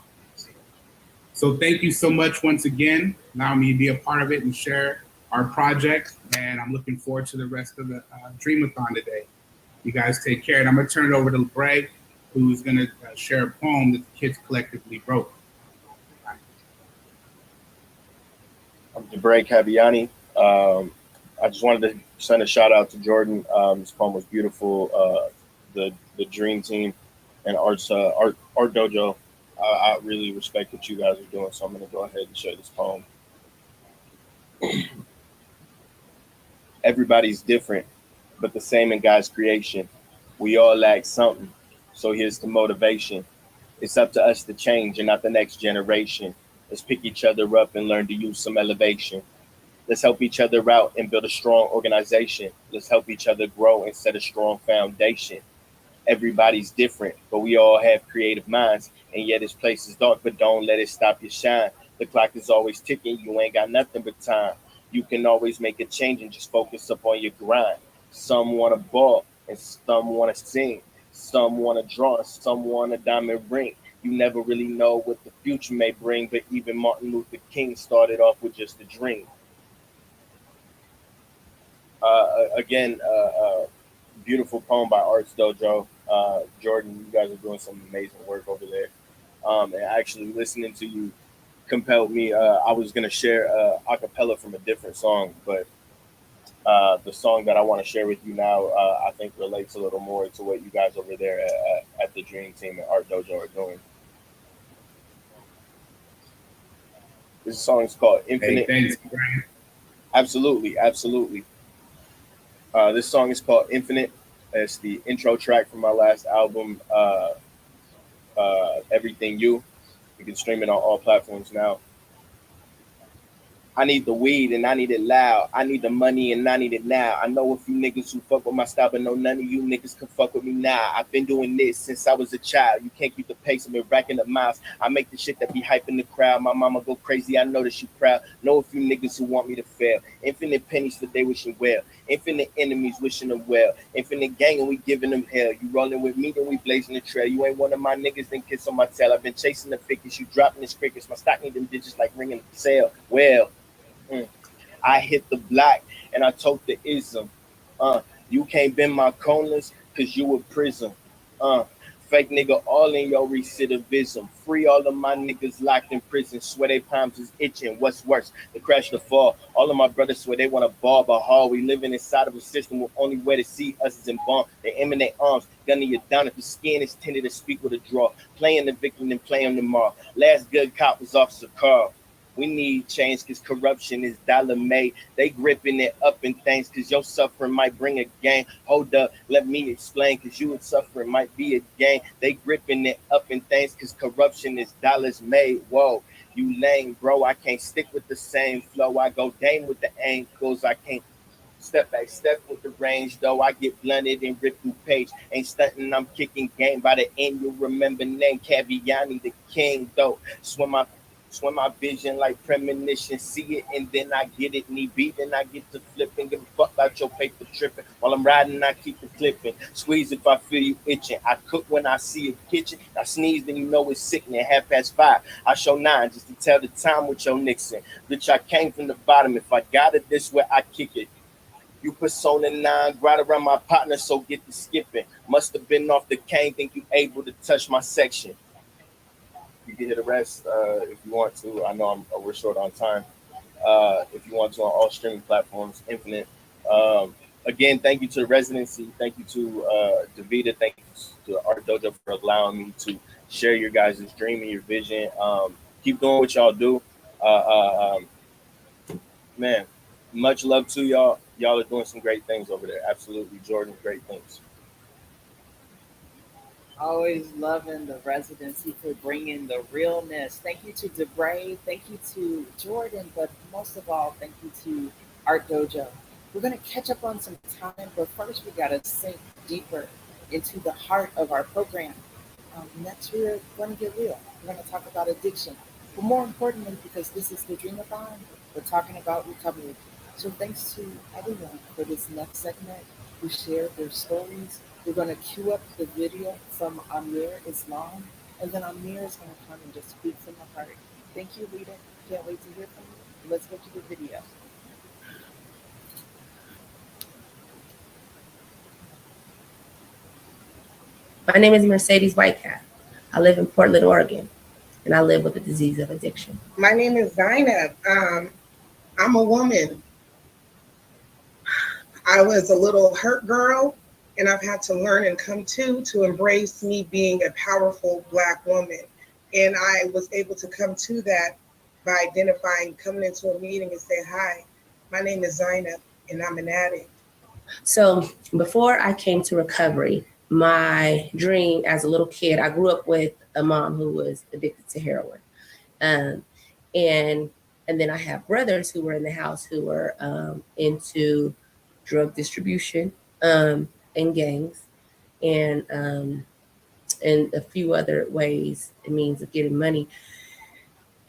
Speaker 11: So thank you so much once again, allowing me to be a part of it and share our project. And I'm looking forward to the rest of the Dreamathon today. You guys take care. And I'm going to turn it over to LeBray, who's going to share a poem that the kids collectively wrote.
Speaker 12: I'm DeBray Caviani. I just wanted to send a shout out to Jordan. This poem was beautiful. The Dream Team and Art Dojo. I really respect what you guys are doing, so I'm going to go ahead and share this poem. Everybody's different, but the same in God's creation. We all lack something, so here's the motivation. It's up to us to change and not the next generation. Let's pick each other up and learn to use some elevation. Let's help each other out and build a strong organization. Let's help each other grow and set a strong foundation. Everybody's different, but we all have creative minds. And yet this place is dark, but don't let it stop your shine. The clock is always ticking. You ain't got nothing but time. You can always make a change and just focus up on your grind. Some want to ball and some want to sing. Some want to draw and some want a diamond ring. You never really know what the future may bring, but even Martin Luther King started off with just a dream. Beautiful poem by Arts Dojo. Jordan, you guys are doing some amazing work over there. And actually listening to you compelled me. I was going to share a cappella from a different song, but the song that I want to share with you now, I think relates a little more to what you guys over there at the Dream Team and Art Dojo are doing. This song is called Infinite.
Speaker 11: Hey, thanks, Brian.
Speaker 12: Absolutely. This song is called Infinite. It's the intro track from my last album, Everything You. You can stream it on all platforms now. I need the weed and I need it loud. I need the money and I need it now. I know a few niggas who fuck with my style, but no, none of you niggas can fuck with me now. I've been doing this since I was a child. You can't keep the pace. I've been racking up miles. I make the shit that be hyping the crowd. My mama go crazy. I know that she proud. Know a few niggas who want me to fail. Infinite pennies for they wishing well. Infinite enemies wishing them well. Infinite gang and we giving them hell. You rolling with me, then we blazing the trail. You ain't one of my niggas, then kiss on my tail. I've been chasing the figures. You dropping this crickets. My stock need them digits like ringing the sale. Well, I hit the block and I told the ism. You can't bend my corners cause you a prison. Fake nigga all in your recidivism. Free all of my niggas locked in prison. Swear they palms is itching. What's worse? The crash, the fall. All of my brothers swear they want a ball but hard. We living inside of a system where only way to see us is in bomb. They aim in their arms, gunning you down. If the skin is tended to speak with a draw. Playing the victim and playing tomorrow. Last good cop was Officer Carl. We need change because corruption is dollar made. They gripping it up in things because your suffering might bring a gain. Hold up, let me explain because you and suffering might be a gain. They gripping it up in things because corruption is dollars made. Whoa, you lame, bro. I can't stick with the same flow. I go dame with the ankles. I can't step back, step with the range, though. I get blunted and ripped through page. Ain't stunting, I'm kicking game. By the end, you'll remember name Caviani, the king, though. Swim my vision like premonition. See it and then I get it. Knee beat and I get to flipping. Give a fuck about your paper tripping. While I'm riding, I keep it clipping. Squeeze if I feel you itching. I cook when I see a kitchen. I sneeze, then you know it's sickening. 5:30. I show 9 just to tell the time with your Nixon. Bitch, I came from the bottom. If I got it this way, I kick it. You persona 9, right around my partner, so get the skipping. Must have been off the cane, think you able to touch my section. You can hear the rest if you want to. I know we're short on time. If you want to on all streaming platforms, Infinite. Again, thank you to the residency. Thank you to Davida. Thank you to Art Dojo for allowing me to share your guys' dream and your vision. Keep doing what y'all do. Man, much love to y'all. Y'all are doing some great things over there. Absolutely, Jordan, great things.
Speaker 1: Always loving the residency for bringing the realness. Thank you to DeBray. Thank you to Jordan. But most of all, thank you to Art Dojo. We're going to catch up on some time, but first we got to sink deeper into the heart of our program. Next, we're going to get real. We're going to talk about addiction. But more importantly, because this is the Dreamathon, we're talking about recovery. So thanks to everyone for this next segment who shared their stories. We're going to cue up the video from Amir Islam, and then Amir is going to come and just speak from the heart. Thank you, Rita. Can't wait to hear from you. Let's go to the video.
Speaker 13: My name is Mercedes Whitecap. I live in Portland, Oregon, and I live with the disease of addiction.
Speaker 14: My name is Zainab. I'm a woman. I was a little hurt girl, and I've had to learn and come to embrace me being a powerful Black woman. And I was able to come to that by identifying, coming into a meeting and say, hi, my name is Zainab, and I'm an addict.
Speaker 13: So before I came to recovery, my dream as a little kid, I grew up with a mom who was addicted to heroin. And then I have brothers who were in the house who were into drug distribution and gangs and a few other ways and means of getting money.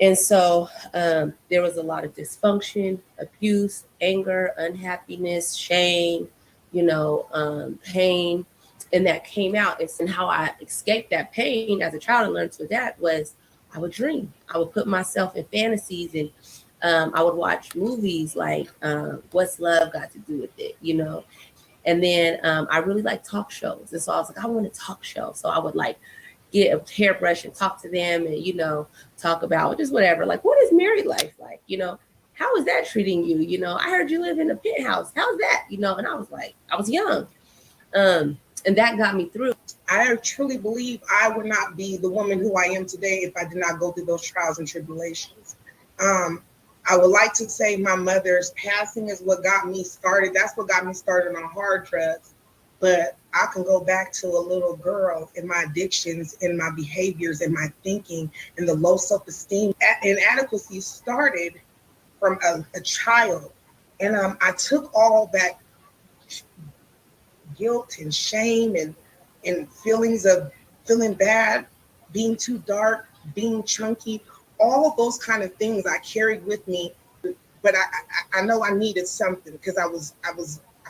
Speaker 13: And so there was a lot of dysfunction, abuse, anger, unhappiness, shame, pain. And that came out. And how I escaped that pain as a child and learned to adapt was I would dream. I would put myself in fantasies, and I would watch movies like What's Love Got to Do with It, And then I really like talk shows. And so I was like, I want a talk show. So I would get a hairbrush and talk to them and, talk about just whatever. Like, what is married life like? How is that treating you? I heard you live in a penthouse. How's that? And I was like, I was young. And that got me through.
Speaker 14: I truly believe I would not be the woman who I am today if I did not go through those trials and tribulations. I would like to say my mother's passing is what got me started. That's what got me started on hard drugs. But I can go back to a little girl and my addictions and my behaviors and my thinking and the low self-esteem. Inadequacy started from a child. And I took all that guilt and shame and feelings of feeling bad, being too dark, being chunky, all of those kind of things I carried with me. But I know I needed something because I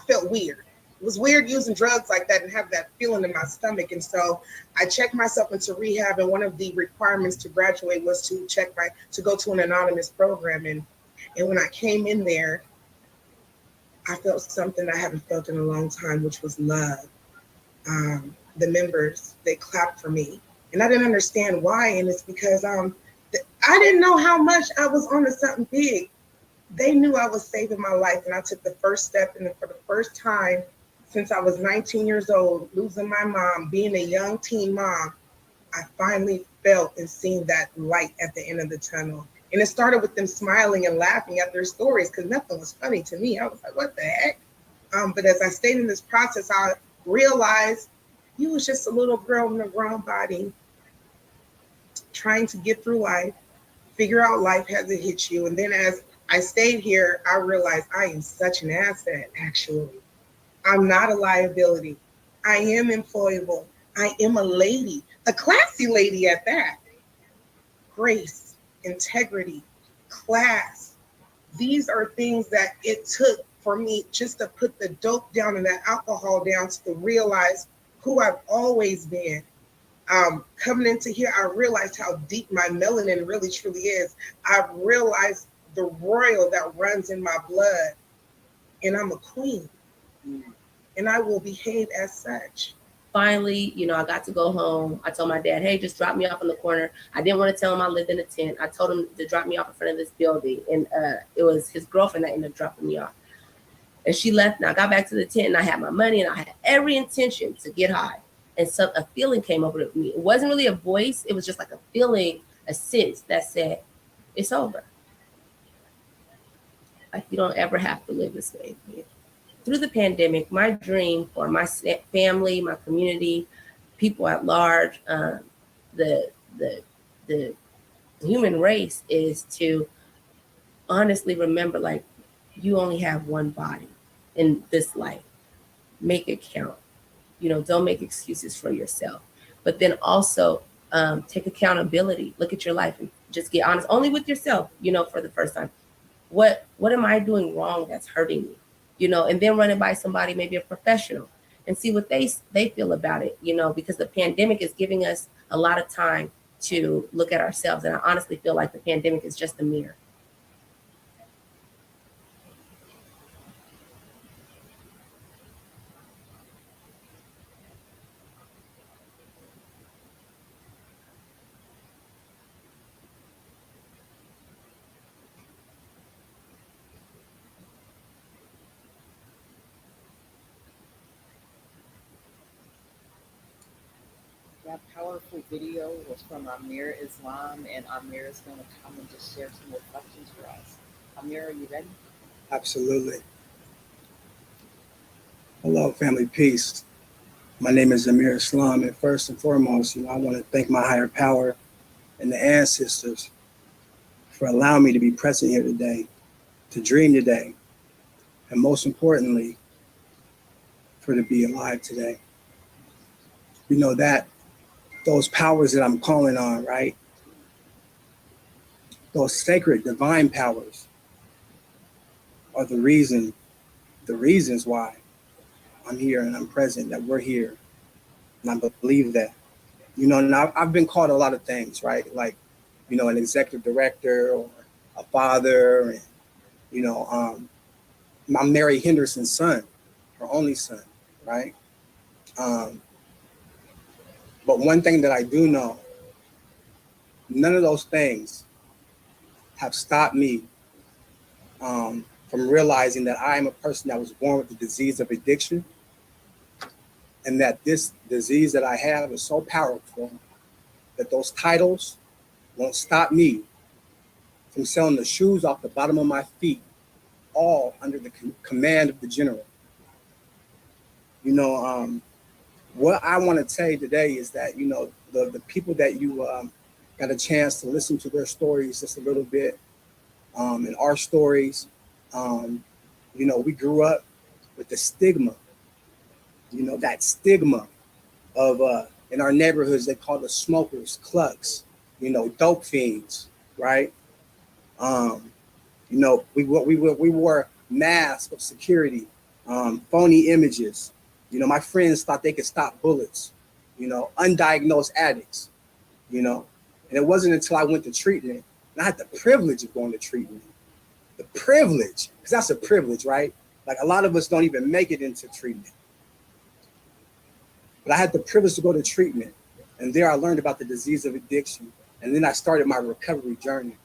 Speaker 14: felt weird. It was weird using drugs like that and have that feeling in my stomach. And so I checked myself into rehab, and one of the requirements to graduate was to go to an anonymous program. And when I came in there, I felt something I haven't felt in a long time, which was love. The members, they clapped for me. And I didn't understand why. And it's because I didn't know how much I was on to something big. They knew I was saving my life. And I took the first step. And for the first time since I was 19 years old, losing my mom, being a young teen mom, I finally felt and seen that light at the end of the tunnel. And it started with them smiling and laughing at their stories because nothing was funny to me. I was like, what the heck? But as I stayed in this process, I realized you was just a little girl in a grown body trying to get through life, figure out life has to hit you. And then as I stayed here, I realized I am such an asset, actually. I'm not a liability. I am employable. I am a lady, a classy lady at that. Grace, integrity, class. These are things that it took for me just to put the dope down and that alcohol down to realize who I've always been. Coming into here, I realized how deep my melanin really truly is. I've realized the royal that runs in my blood, and I'm a queen, and I will behave as such.
Speaker 13: Finally, you know, I got to go home. I told my dad, hey, just drop me off in the corner. I didn't want to tell him I lived in a tent. I told him to drop me off in front of this building. And it was his girlfriend that ended up dropping me off. And she left, and I got back to the tent, and I had my money, and I had every intention to get high. And so a feeling came over me. It wasn't really a voice. It was just like a feeling, a sense that said, it's over. Like, you don't ever have to live this way. Through the pandemic, my dream for my family, my community, people at large, the human race is to honestly remember, like, you only have one body in this life. Make it count. You know, don't make excuses for yourself. But then also take accountability. Look at your life and just get honest, only with yourself, you know, for the first time. What am I doing wrong that's hurting me? You know, and then run it by somebody, maybe a professional, and see what they feel about it, you know, because the pandemic is giving us a lot of time to look at ourselves. And I honestly feel like the pandemic is just a mirror.
Speaker 1: That powerful video was from Amir Islam, and Amir is going to come and just share some reflections for us. Amir, are you ready?
Speaker 15: Absolutely. Hello, family, peace. My name is Amir Islam, and first and foremost, I want to thank my higher power and the ancestors for allowing me to be present here today, to dream today, and most importantly, for to be alive today. You know that those powers that I'm calling on, right? Those sacred divine powers are the reasons why I'm here and I'm present, that we're here. And I believe that. You know, and I've been called a lot of things, right? Like, you know, an executive director or a father, and, you know, I'm Mary Henderson's son, her only son, right? But one thing that I do know, none of those things have stopped me from realizing that I am a person that was born with the disease of addiction, and that this disease that I have is so powerful that those titles won't stop me from selling the shoes off the bottom of my feet, all under the command of the general. You know, what I want to say today is that, you know, the people that you got a chance to listen to their stories just a little bit, and our stories, you know, we grew up with the stigma, you know, that stigma of, in our neighborhoods, they call the smokers, clucks, you know, dope fiends, right? You know, we wore masks of security, phony images. You know, my friends thought they could stop bullets, you know, undiagnosed addicts, you know. And it wasn't until I went to treatment, and I had the privilege of going to treatment. The privilege, because that's a privilege, right? Like, a lot of us don't even make it into treatment. But I had the privilege to go to treatment, and there I learned about the disease of addiction. And then I started my recovery journey.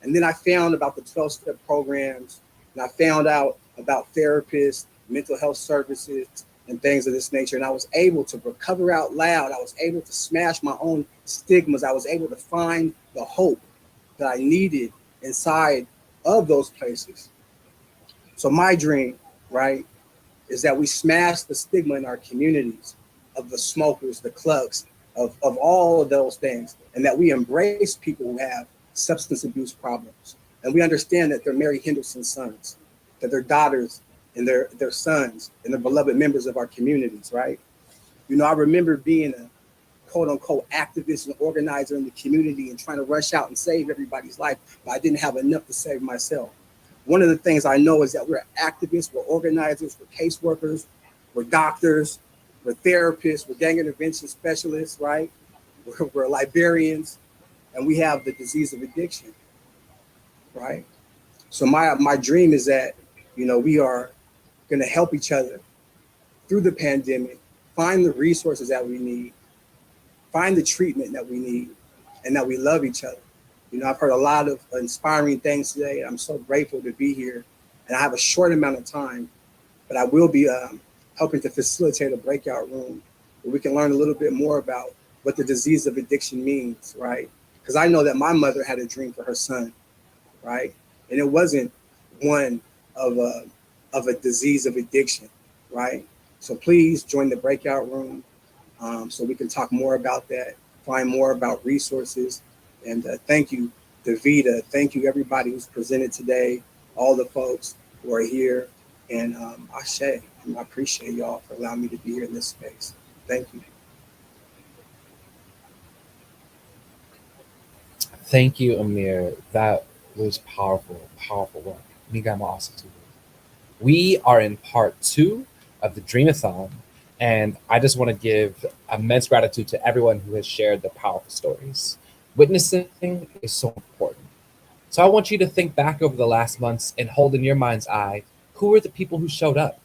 Speaker 15: And then I found about the 12-step programs, and I found out about therapists, mental health services, and things of this nature. And I was able to recover out loud. I was able to smash my own stigmas. I was able to find the hope that I needed inside of those places. So my dream, right, is that we smash the stigma in our communities of the smokers, the clubs, of all of those things, and that we embrace people who have substance abuse problems. And we understand that they're Mary Henderson's sons, that they're daughters and their sons and they're beloved members of our communities, right? You know, I remember being a quote unquote activist and organizer in the community and trying to rush out and save everybody's life, but I didn't have enough to save myself. One of the things I know is that we're activists, we're organizers, we're caseworkers, we're doctors, we're therapists, we're gang intervention specialists, right? We're librarians, and we have the disease of addiction, right? So my dream is that, you know, we are going to help each other through the pandemic, find the resources that we need, find the treatment that we need, and that we love each other. You know, I've heard a lot of inspiring things today. I'm so grateful to be here. And I have a short amount of time, but I will be helping to facilitate a breakout room where we can learn a little bit more about what the disease of addiction means, right? Because I know that my mother had a dream for her son, right? And it wasn't one of a disease of addiction, right? So please join the breakout room so we can talk more about that, find more about resources. And thank you, Davida. Thank you, everybody who's presented today, all the folks who are here. And Ashe, and I appreciate y'all for allowing me to be here in this space. Thank you.
Speaker 6: Thank you, Amir. That was powerful, powerful work. Migama also too. We are in part 2 of the Dreamathon, and I just want to give immense gratitude to everyone who has shared the powerful stories. Witnessing is so important. So I want you to think back over the last months and hold in your mind's eye, who were the people who showed up,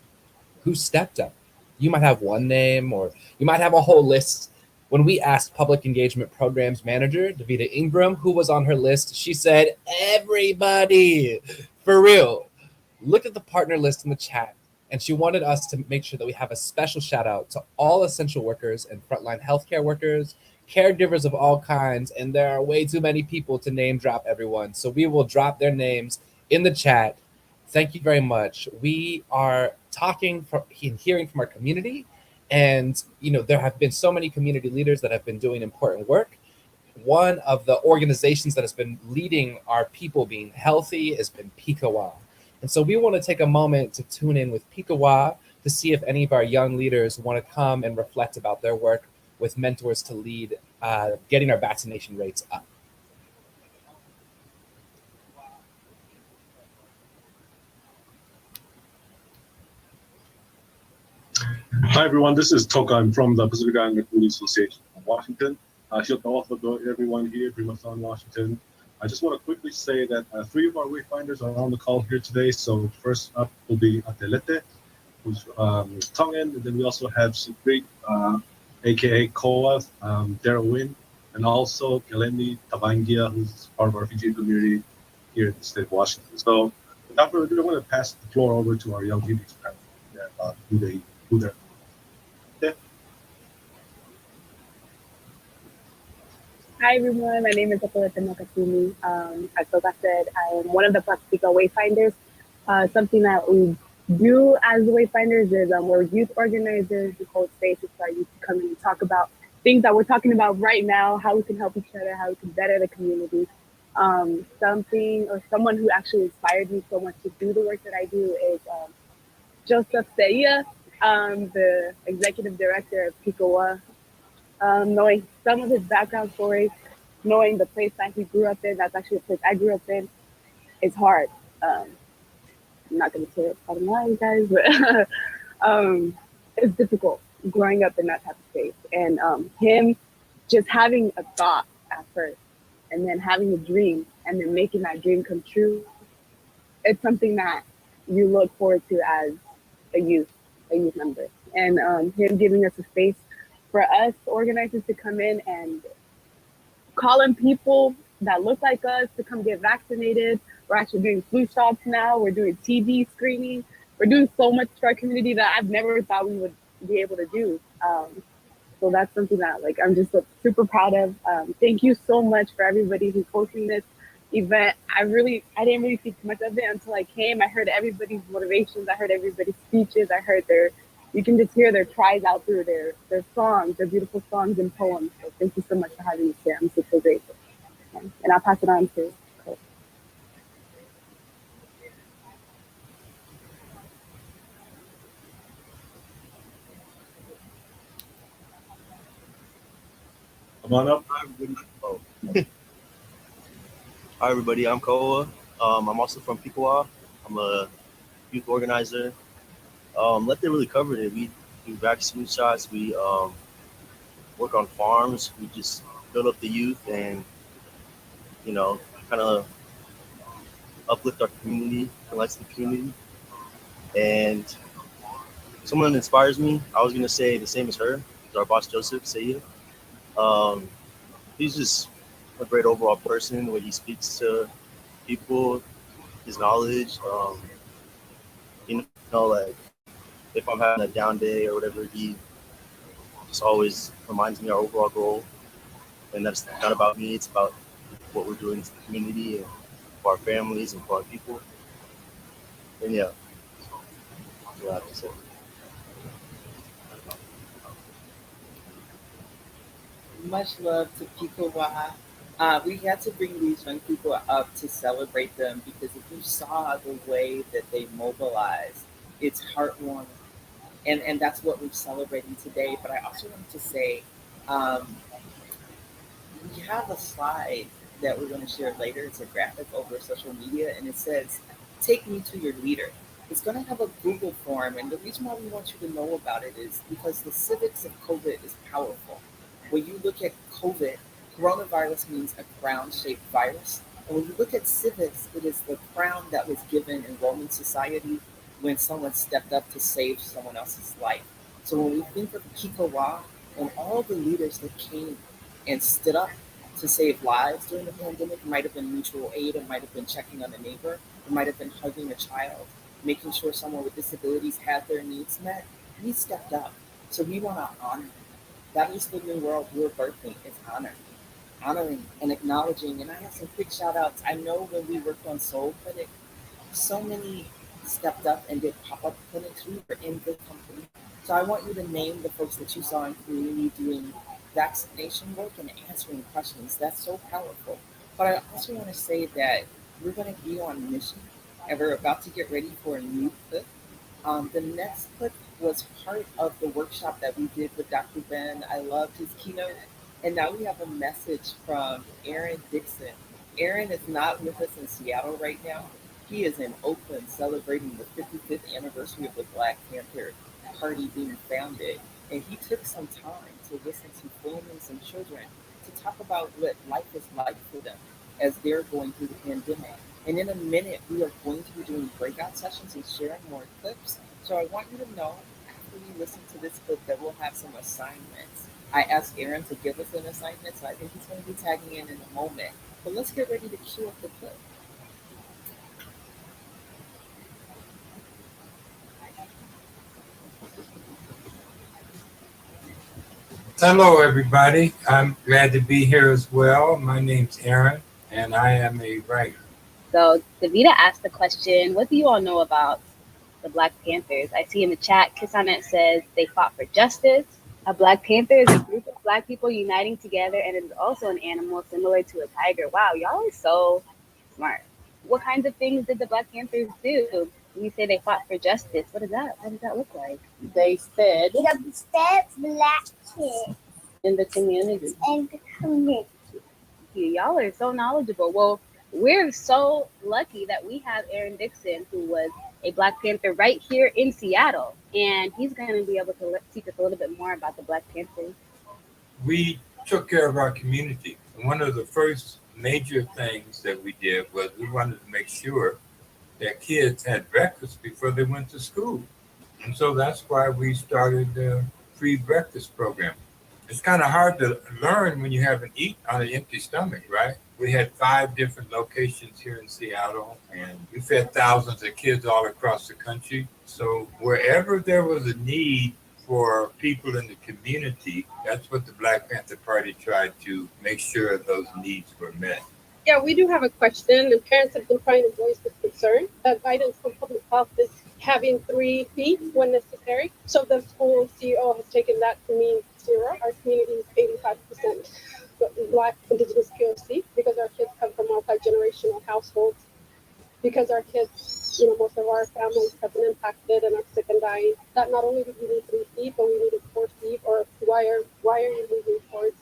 Speaker 6: who stepped up? You might have one name, or you might have a whole list. When we asked Public Engagement Programs Manager, Davida Ingram, who was on her list, she said, everybody, for real. Look at the partner list in the chat, and she wanted us to make sure that we have a special shout out to all essential workers and frontline healthcare workers, caregivers of all kinds, and there are way too many people to name drop everyone. So we will drop their names in the chat. Thank you very much. We are talking and hearing from our community, and you know there have been so many community leaders that have been doing important work. One of the organizations that has been leading our people being healthy has been Pikawa. And so we want to take a moment to tune in with Pikawa to see if any of our young leaders want to come and reflect about their work with mentors to lead getting our vaccination rates up.
Speaker 16: Hi everyone, this is Toka. I'm from the Pacific Island Police Association of Washington. Shield also to everyone here, Dreamathon, Washington. I just want to quickly say that 3 of our wayfinders are on the call here today. So first up will be Atelete, who's Tongan, and then we also have Sigrid, aka Koa, Darwin, and also Keleni Tabangia, who's part of our Fiji community here in the state of Washington. So without further ado, I'm going to pass the floor over to our young leaders about who they're.
Speaker 17: Hi everyone, my name is Akolete Makasumi. As Toka said, I am one of the Pasifika Wayfinders. Something that we do as Wayfinders is we're youth organizers. We hold spaces for our youth to come in and talk about things that we're talking about right now, how we can help each other, how we can better the community. Something or someone who actually inspired me so much to do the work that I do is Joseph Seia, the executive director of Pikawa. Knowing some of his background stories, knowing the place that he grew up in, that's actually a place I grew up in, it's hard. I'm not going to say it bottom line, guys, but it's difficult growing up in that type of space. And him just having a thought at first, and then having a dream, and then making that dream come true, it's something that you look forward to as a youth member. And him giving us a space for us organizers to come in and call in people that look like us to come get vaccinated. We're actually doing flu shots now. We're doing TB screening. We're doing so much for our community that I've never thought we would be able to do. So that's something that I'm just super proud of. Thank you so much for everybody who's hosting this, event. I didn't really think much of it until I came. I heard everybody's motivations. I heard everybody's speeches. I heard you can just hear their cries out through their songs, their beautiful songs and poems. So thank you so much for having me here. I'm super grateful. And I'll pass it on to Cole.
Speaker 16: Come on up.
Speaker 18: Hi, everybody. Oh. Hi, everybody. I'm Koa. I'm also from Picowa. I'm a youth organizer. Lefty really covered it. We do vaccine shots. We work on farms. We just build up the youth and, kind of uplift our community, connect the community. And someone that inspires me, I was going to say the same as her, our boss, Joseph Sayed. He's just a great overall person, the way he speaks to people, his knowledge. Like if I'm having a down day or whatever, he just always reminds me our overall goal. And that's not about me, it's about what we're doing to the community and for our families and for our people. And yeah, that's what I have to say.
Speaker 1: Much love to Pikowa. We had to bring these young people up to celebrate them because if you saw the way that they mobilize, it's heartwarming. And that's what we're celebrating today. But I also wanted to say, we have a slide that we're going to share later. It's a graphic over social media, and it says, "Take me to your leader." It's going to have a Google form, and the reason why we want you to know about it is because the civics of COVID is powerful. When you look at COVID, coronavirus means a crown-shaped virus. And when you look at civics, it is the crown that was given in Roman society when someone stepped up to save someone else's life. So when we think of Kikowa and all the leaders that came and stood up to save lives during the pandemic, it might have been mutual aid, it might have been checking on a neighbor, it might have been hugging a child, making sure someone with disabilities had their needs met, we stepped up. So we want to honor. That is the new world we're birthing, is honor. Honoring and acknowledging. And I have some quick shout outs. I know when we worked on Soul Clinic, so many stepped up and did pop-up clinics. We were in good company. So I want you to name the folks that you saw in community doing vaccination work and answering questions. That's so powerful. But I also want to say that we're going to be on mission and we're about to get ready for a new clip. The next clip was part of the workshop that we did with Dr. Ben. I loved his keynote. And now we have a message from Aaron Dixon. Aaron is not with us in Seattle right now. He is in Oakland celebrating the 55th anniversary of the Black Panther Party being founded. And he took some time to listen to families and children to talk about what life is like for them as they're going through the pandemic. And in a minute, we are going to be doing breakout sessions and sharing more clips. So I want you to know after you listen to this clip that we'll have some assignments. I asked Aaron to give us an assignment, so I think he's going to be tagging in a moment. But let's get ready to cue up the clip.
Speaker 19: Hello, everybody. I'm glad to be here as well. My name's Aaron, and I am a writer.
Speaker 20: So Davida asked the question, what do you all know about the Black Panthers? I see in the chat, Kissanet says they fought for justice. A Black Panther is a group of Black people uniting together, and it is also an animal similar to a tiger. Wow, y'all are so smart. What kinds of things did the Black Panthers do? When you say they fought for justice, what is that? What does that look like?
Speaker 7: They said
Speaker 3: The steps Black kids
Speaker 20: in the community.
Speaker 3: in the community.
Speaker 20: Y'all are so knowledgeable. Well, we're so lucky that we have Aaron Dixon, who was a Black Panther right here in Seattle. And he's going to be able to teach us a little bit more about the Black Panthers.
Speaker 19: We took care of our community. And one of the first major things that we did was we wanted to make sure that kids had breakfast before they went to school. And so that's why we started the free breakfast program. It's kind of hard to learn when you haven't eaten on an empty stomach, right? We had 5 different locations here in Seattle, and we fed thousands of kids all across the country. So wherever there was a need for people in the community, that's what the Black Panther Party tried to make sure those needs were met.
Speaker 21: Yeah, we do have a question, and parents have been trying to voice this concern that guidance from public health is having 3 feet when necessary. So the school CEO has taken that to mean 0. Our community is 85% Black, Indigenous, POC, because our kids come from multi-generational households, because our kids, most of our families have been impacted and are sick and dying. That not only did we need 3 feet, but we needed 4 feet, or why are you moving towards?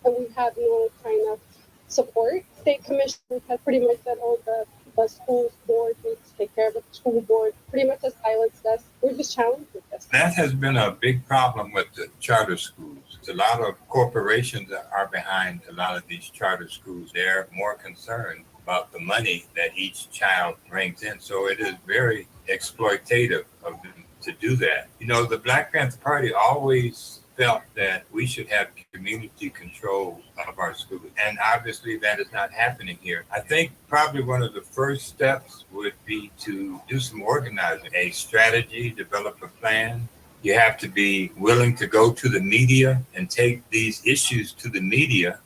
Speaker 21: And we had no kind of support. State commission has pretty much said, oh, the school board needs to take care of it. The school board pretty much has silenced us. We're just challenged with this.
Speaker 19: That has been a big problem with the charter schools. A lot of corporations are behind a lot of these charter schools. They're more concerned about the money that each child brings in. So it is very exploitative of them to do that. The Black Panther Party always felt that we should have community control of our schools. And obviously that is not happening here. I think probably one of the first steps would be to do some organizing, a strategy, develop a plan. You have to be willing to go to the media and take these issues to the media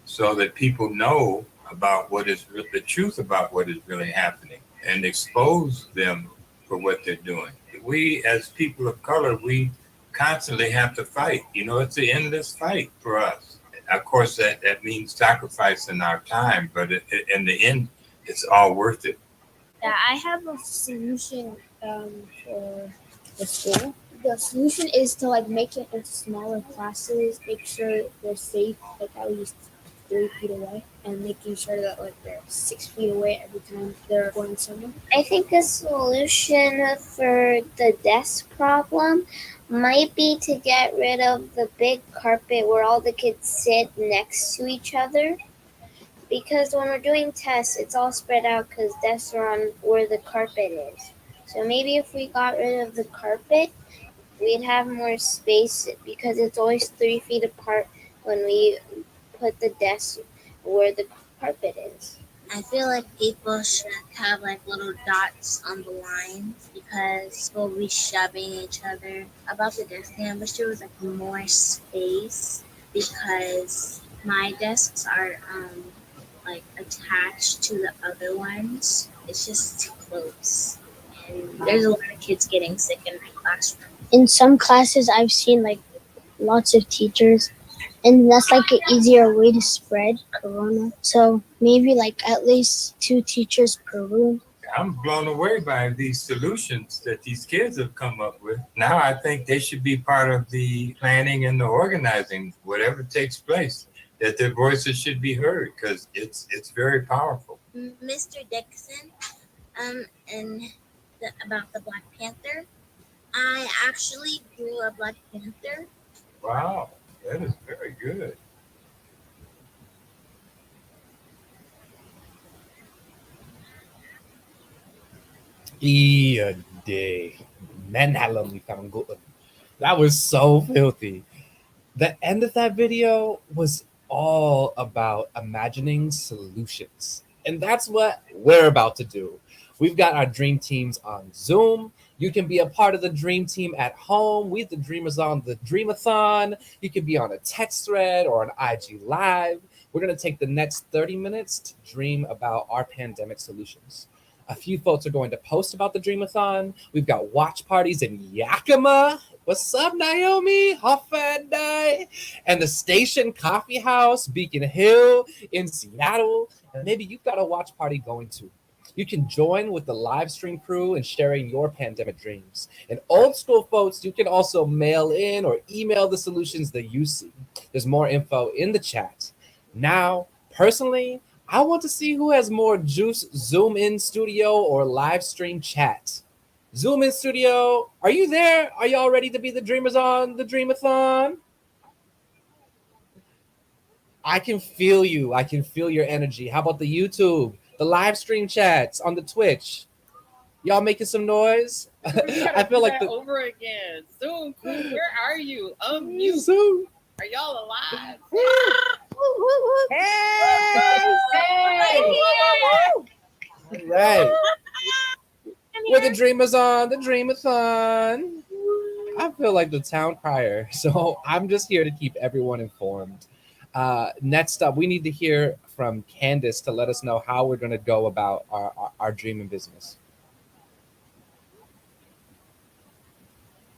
Speaker 19: so that people know about what is the truth about what is really happening and expose them for what they're doing. We as people of color, we constantly have to fight. It's an endless fight for us. Of course, that means sacrificing our time, but in the end, it's all worth it.
Speaker 5: Yeah, I have a solution for the school. The solution is to make it into smaller classes, make sure they're safe, at least 3 feet away, and making sure that they're 6 feet away every time they're going somewhere.
Speaker 3: I think a solution for the desk problem might be to get rid of the big carpet where all the kids sit next to each other. Because when we're doing tests, it's all spread out because desks are on where the carpet is. So maybe if we got rid of the carpet, we'd have more space because it's always 3 feet apart when we put the desk where the carpet is.
Speaker 22: I feel like people should have little dots on the lines because we'll be shoving each other. About the desk, I wish there was more space because my desks are attached to the other ones. It's just too close. And there's a lot of kids getting sick in my classroom.
Speaker 5: In some classes, I've seen lots of teachers, and that's an easier way to spread corona. So maybe at least 2 teachers per room.
Speaker 19: I'm blown away by these solutions that these kids have come up with. Now I think they should be part of the planning and the organizing, whatever takes place, that their voices should be heard because it's very powerful.
Speaker 22: Mr. Dixon, about the Black Panther, I actually grew a Black Panther.
Speaker 19: Wow, that is very good.
Speaker 6: Day. Manhalam found good. That was so filthy. The end of that video was all about imagining solutions. And that's what we're about to do. We've got our dream teams on Zoom. You can be a part of the dream team at home. We the Dreamers on the Dreamathon. You can be on a text thread or an IG Live. We're going to take the next 30 minutes to dream about our pandemic solutions. A few folks are going to post about the Dreamathon. We've got watch parties in Yakima. What's up, Naomi? Hoffenday. And the Station Coffee House, Beacon Hill in Seattle. And maybe you've got a watch party going to. You can join with the live stream crew in sharing your pandemic dreams. And old school folks, you can also mail in or email the solutions that you see. There's more info in the chat. Now, personally, I want to see who has more juice, Zoom in studio or live stream chat. Zoom in studio, are you there? Are y'all ready to be the Dreamers on the Dreamathon? I can feel you. I can feel your energy. How about the YouTube? The live stream chats on the Twitch. Y'all making some noise? I feel like the
Speaker 1: over again. Zoom, where are you? Unmute.
Speaker 6: Zoom.
Speaker 1: Are y'all alive?
Speaker 6: All right. We're the Dreamers on the Dreamathon. I feel like the town crier, so I'm just here to keep everyone informed. Next up, we need to hear from Candace to let us know how we're going to go about our dream and business.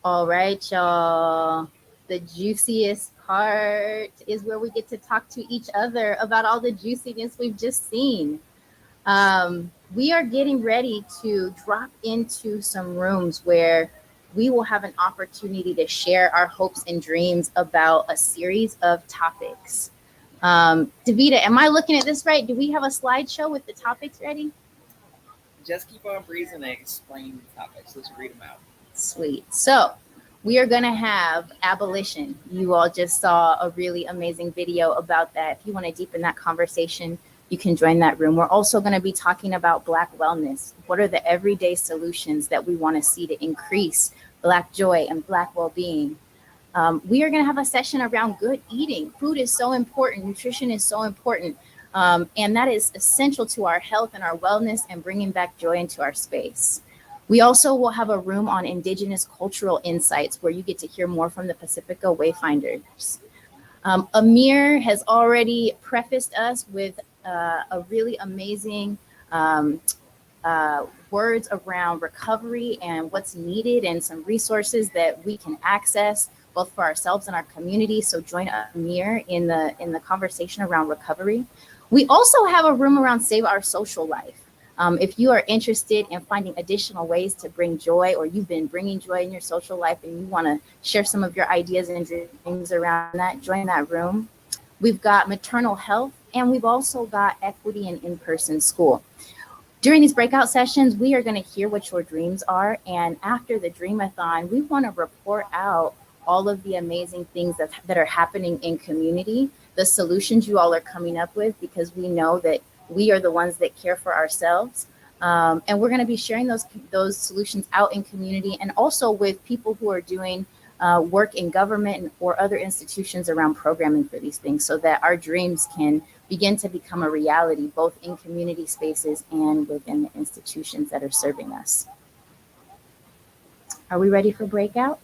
Speaker 2: All right, y'all. The juiciest part is where we get to talk to each other about all the juiciness we've just seen. We are getting ready to drop into some rooms where we will have an opportunity to share our hopes and dreams about a series of topics. Davida, am I looking at this right? Do we have a slideshow with the topics ready?
Speaker 1: Just keep on breezing and explain the topics. Let's read them out.
Speaker 2: Sweet. So we are going to have abolition. You all just saw a really amazing video about that. If you want to deepen that conversation, you can join that room. We're also going to be talking about Black wellness. What are the everyday solutions that we want to see to increase Black joy and Black well-being? We are going to have a session around good eating. Food is so important. Nutrition is so important. And that is essential to our health and our wellness and bringing back joy into our space. We also will have a room on Indigenous cultural insights where you get to hear more from the Pacifica Wayfinders. Amir has already prefaced us with a really amazing words around recovery and what's needed and some resources that we can access both for ourselves and our community. So join Amir in the conversation around recovery. We also have a room around Save Our Social Life. If you are interested in finding additional ways to bring joy, or you've been bringing joy in your social life and you want to share some of your ideas and dreams around that, join that room. We've got maternal health, and we've also got equity and in-person school. During these breakout sessions, we are going to hear what your dreams are. And after the Dreamathon, we want to report out all of the amazing things that are happening in community, the solutions you all are coming up with, because we know that we are the ones that care for ourselves. And we're going to be sharing those solutions out in community and also with people who are doing work in government or other institutions around programming for these things, so that our dreams can begin to become a reality, both in community spaces and within the institutions that are serving us. Are we ready for breakout?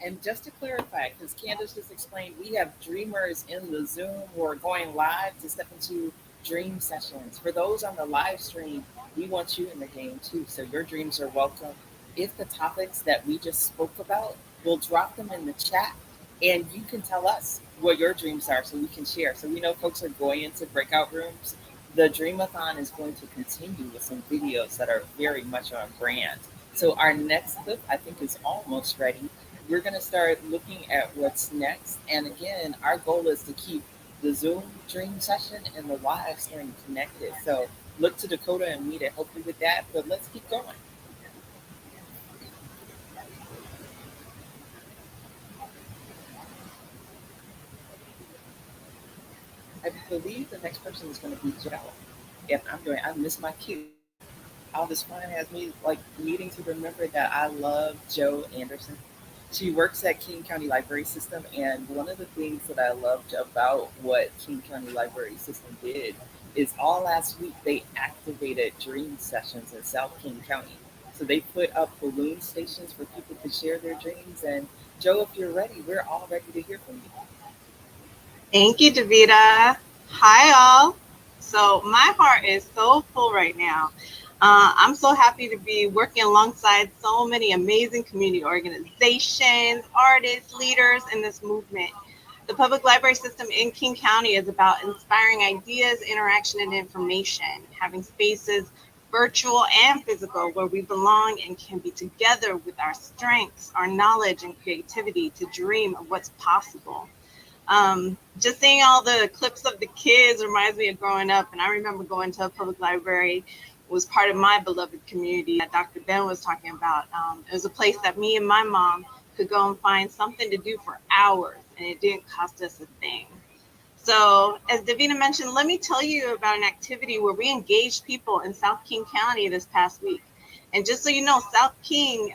Speaker 1: And just to clarify, because Candace just explained, we have dreamers in the Zoom who are going live to step into dream sessions. For those on the live stream, we want you in the game too. So your dreams are welcome. If the topics that we just spoke about, we'll drop them in the chat and you can tell us what your dreams are so we can share. So we know folks are going into breakout rooms. The Dreamathon is going to continue with some videos that are very much on brand. So our next clip, I think, is almost ready. We're going to start looking at what's next. And again, our goal is to keep the Zoom dream session and the live stream connected. So look to Dakota and me to help you with that, but let's keep going. I believe the next person is going to be Joe. If I missed my cue. All this fun has me needing to remember that I love Joe Anderson. She works at King County Library System, and one of the things that I loved about what King County Library System did is all last week they activated dream sessions in South King County. So they put up balloon stations for people to share their dreams. And Joe, if you're ready, we're all ready to hear from you.
Speaker 4: Thank you, Davida. Hi, all. So my heart is so full right now. I'm so happy to be working alongside so many amazing community organizations, artists, leaders in this movement. The public library system in King County is about inspiring ideas, interaction, and information, having spaces, virtual and physical, where we belong and can be together with our strengths, our knowledge, and creativity to dream of what's possible. Just seeing all the clips of the kids reminds me of growing up, and I remember going to a public library. Was part of my beloved community that Dr. Ben was talking about. It was a place that me and my mom could go and find something to do for hours, and it didn't cost us a thing. So as Davina mentioned, let me tell you about an activity where we engaged people in South King County this past week. And just so you know, South King,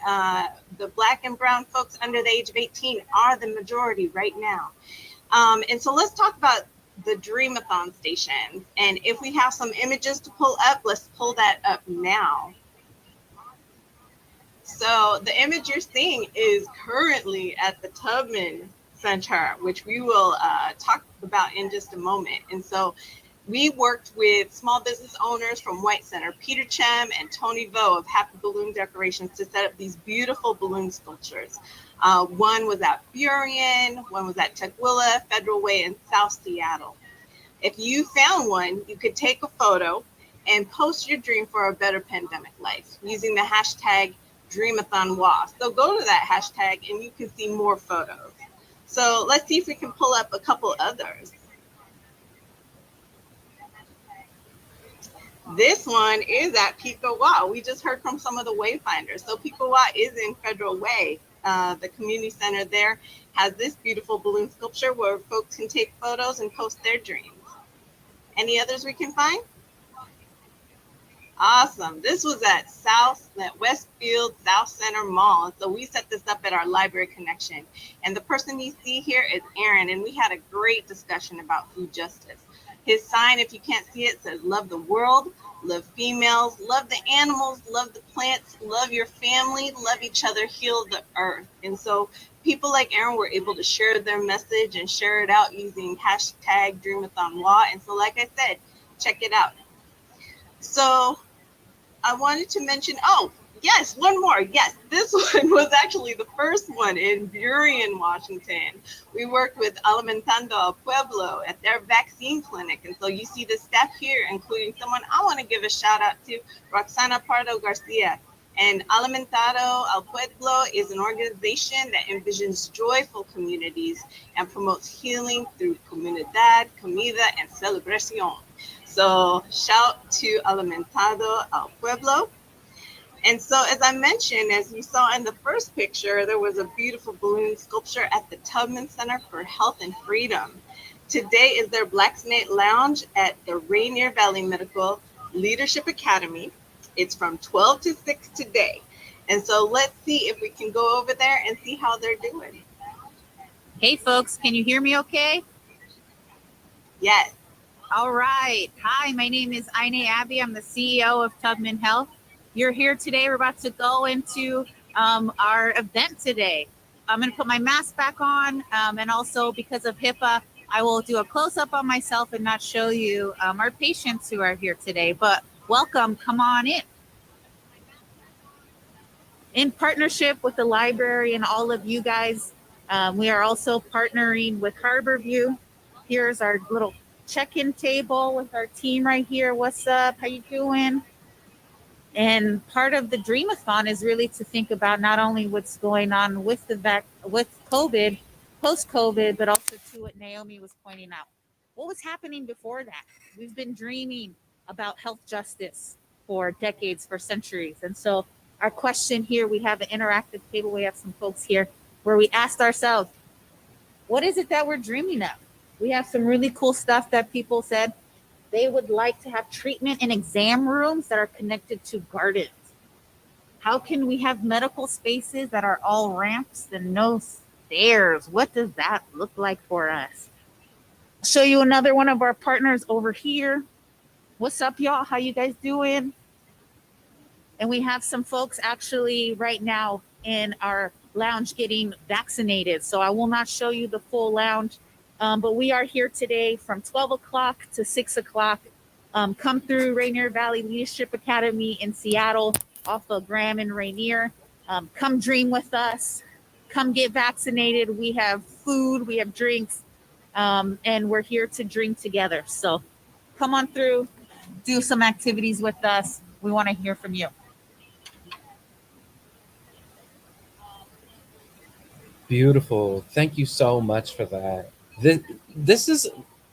Speaker 4: the Black and brown folks under the age of 18 are the majority right now. And so let's talk about the Dreamathon stations. And if we have some images to pull up, let's pull that up now. So the image you're seeing is currently at the Tubman Center, which we will talk about in just a moment. And so We worked with small business owners from White Center, Peter Chem and Tony Vo of Happy Balloon Decorations to set up these beautiful balloon sculptures. One was at Burien, one was at Tukwila, Federal Way in South Seattle. If you found one, you could take a photo and post your dream for a better pandemic life using the hashtag Dreamathon. So go to that hashtag and you can see more photos. So let's see if we can pull up a couple others. This one is at Pikawa. We just heard from some of the wayfinders. So Pikawa is in Federal Way. The community center there has this beautiful balloon sculpture where folks can take photos and post their dreams. Any others we can find? Awesome. This was at Westfield South Center Mall. So we set this up at our Library Connection. And the person you see here is Aaron, and we had a great discussion about food justice. His sign, if you can't see it, says love the world, love females, love the animals, love the plants, love your family, love each other, heal the earth. And so people like Aaron were able to share their message and share it out using hashtag Dreamathon. And so like I said, check it out. So I wanted to mention, oh, yes, one more. Yes, this one was actually the first one in Burien, Washington. We worked with Alimentando al Pueblo at their vaccine clinic. And so you see the staff here, including someone I want to give a shout out to, Roxana Pardo Garcia. And Alimentado al Pueblo is an organization that envisions joyful communities and promotes healing through comunidad, comida, and celebración. So shout to Alimentado al Pueblo. And so, as I mentioned, as you saw in the first picture, there was a beautiful balloon sculpture at the Tubman Center for Health and Freedom. Today is their Blacksmith Lounge at the Rainier Valley Medical Leadership Academy. It's from 12 to 6 today. And so let's see if we can go over there and see how they're doing.
Speaker 8: Hey, folks, can you hear me okay?
Speaker 4: Yes.
Speaker 8: All right. Hi, my name is Ine Abbey. I'm the CEO of Tubman Health. You're here today. We're about to go into our event today. I'm going to put my mask back on, and also because of HIPAA, I will do a close-up on myself and not show you our patients who are here today. But welcome. Come on in. In partnership with the library and all of you guys, we are also partnering with Harborview. Here's our little check-in table with our team right here. What's up? How you doing? And part of the Dreamathon is really to think about not only what's going on with with COVID, post-COVID, but also to what Naomi was pointing out. What was happening before that? We've been dreaming about health justice for decades, for centuries. And so our question here, we have an interactive table. We have some folks here where we asked ourselves, what is it that we're dreaming of? We have some really cool stuff that people said. They would like to have treatment and exam rooms that are connected to gardens. How can we have medical spaces that are all ramps and no stairs? What does that look like for us? I'll show you another one of our partners over here. What's up, y'all? How you guys doing? And we have some folks actually right now in our lounge getting vaccinated. So I will not show you the full lounge. But we are here today from 12 o'clock to 6 o'clock. Come through Rainier Valley Leadership Academy in Seattle off of Graham and Rainier. Come dream with us. Come get vaccinated. We have food, we have drinks, and we're here to dream together. So come on through, do some activities with us. We want to hear from you.
Speaker 6: Beautiful. Thank you so much for that. This is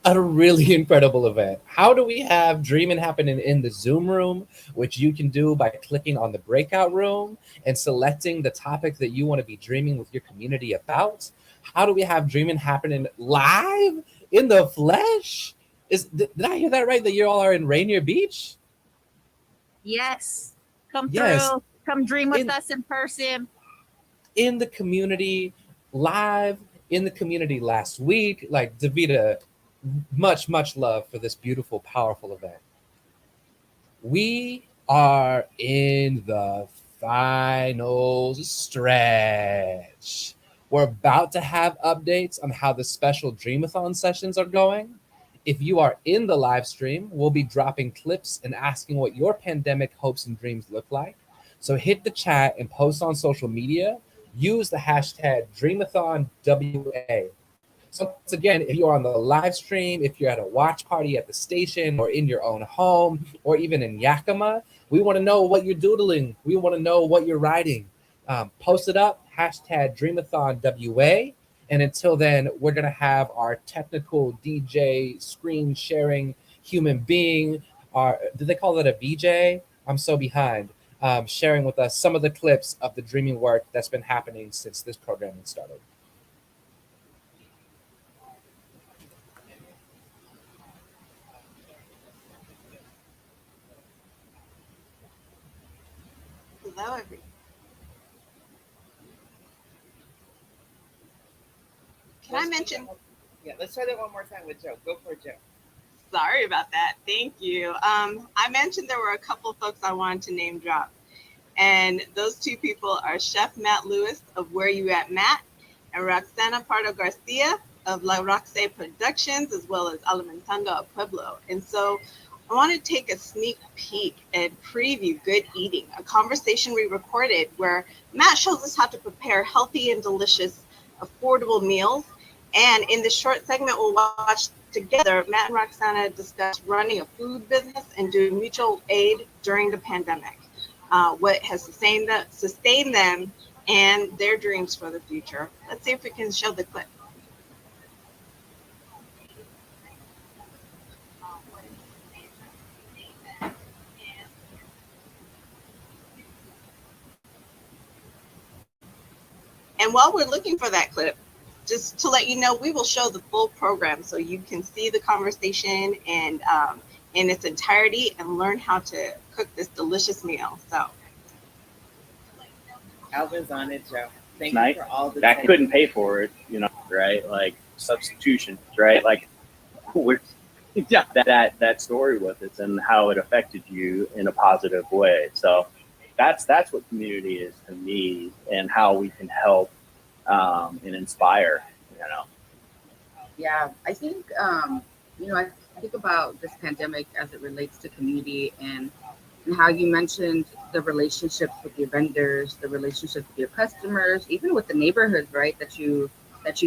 Speaker 6: a really incredible event. How do we have dreaming happening in the Zoom room, which you can do by clicking on the breakout room and selecting the topic that you want to be dreaming with your community about? How do we have dreaming happening live in the flesh? Did I hear that right? That you all are in Rainier Beach?
Speaker 8: Yes. Come
Speaker 6: Yes.
Speaker 8: through. Come dream with us in person.
Speaker 6: In the community, live in the community last week. Like, Davida, much love for this beautiful, powerful event. We are in the final stretch. We're about to have updates on how the special Dreamathon sessions are going. If you are in the live stream, we'll be dropping clips and asking what your pandemic hopes and dreams look like. So hit the chat and post on social media. Use the hashtag DreamAthonWA. So once again, if you're on the live stream, if you're at a watch party at the station or in your own home or even in Yakima, we want to know what you're doodling. We want to know what you're writing. Post it up, hashtag DreamAthonWA. And until then, we're going to have our technical DJ screen sharing human being. Did they call it a VJ? I'm so behind. Sharing with us some of the clips of the dreaming work that's been happening since this programming started.
Speaker 4: Hello, everyone. Can I mention?
Speaker 1: Yeah, let's try that one more time with Joe. Go for it, Joe.
Speaker 4: Sorry about that. Thank you. I mentioned there were a couple folks I wanted to name drop. And those two people are Chef Matt Lewis of Where You At Matt and Roxana Pardo Garcia of La Roxana Productions, as well as Alimentando a Pueblo. And so I want to take a sneak peek and preview Good Eating, a conversation we recorded where Matt shows us how to prepare healthy and delicious, affordable meals. And in this short segment we'll watch together, Matt and Roxana discuss running a food business and doing mutual aid during the pandemic, what has sustained them and their dreams for the future. Let's see if we can show the clip. And while we're looking for that clip, just to let you know, we will show the full program so you can see the conversation and in its entirety and learn how to cook this delicious meal. So,
Speaker 1: Alvin's on it, Joe. Thank
Speaker 9: Tonight,
Speaker 1: you for all the
Speaker 9: that couldn't pay for it, right? Like substitutions, right? Like that story with it and how it affected you in a positive way. So that's what community is to me, and how we can help and inspire.
Speaker 10: Yeah, I think I think about this pandemic as it relates to community and how you mentioned the relationships with your vendors, the relationships with your customers, even with the neighborhoods, right? That you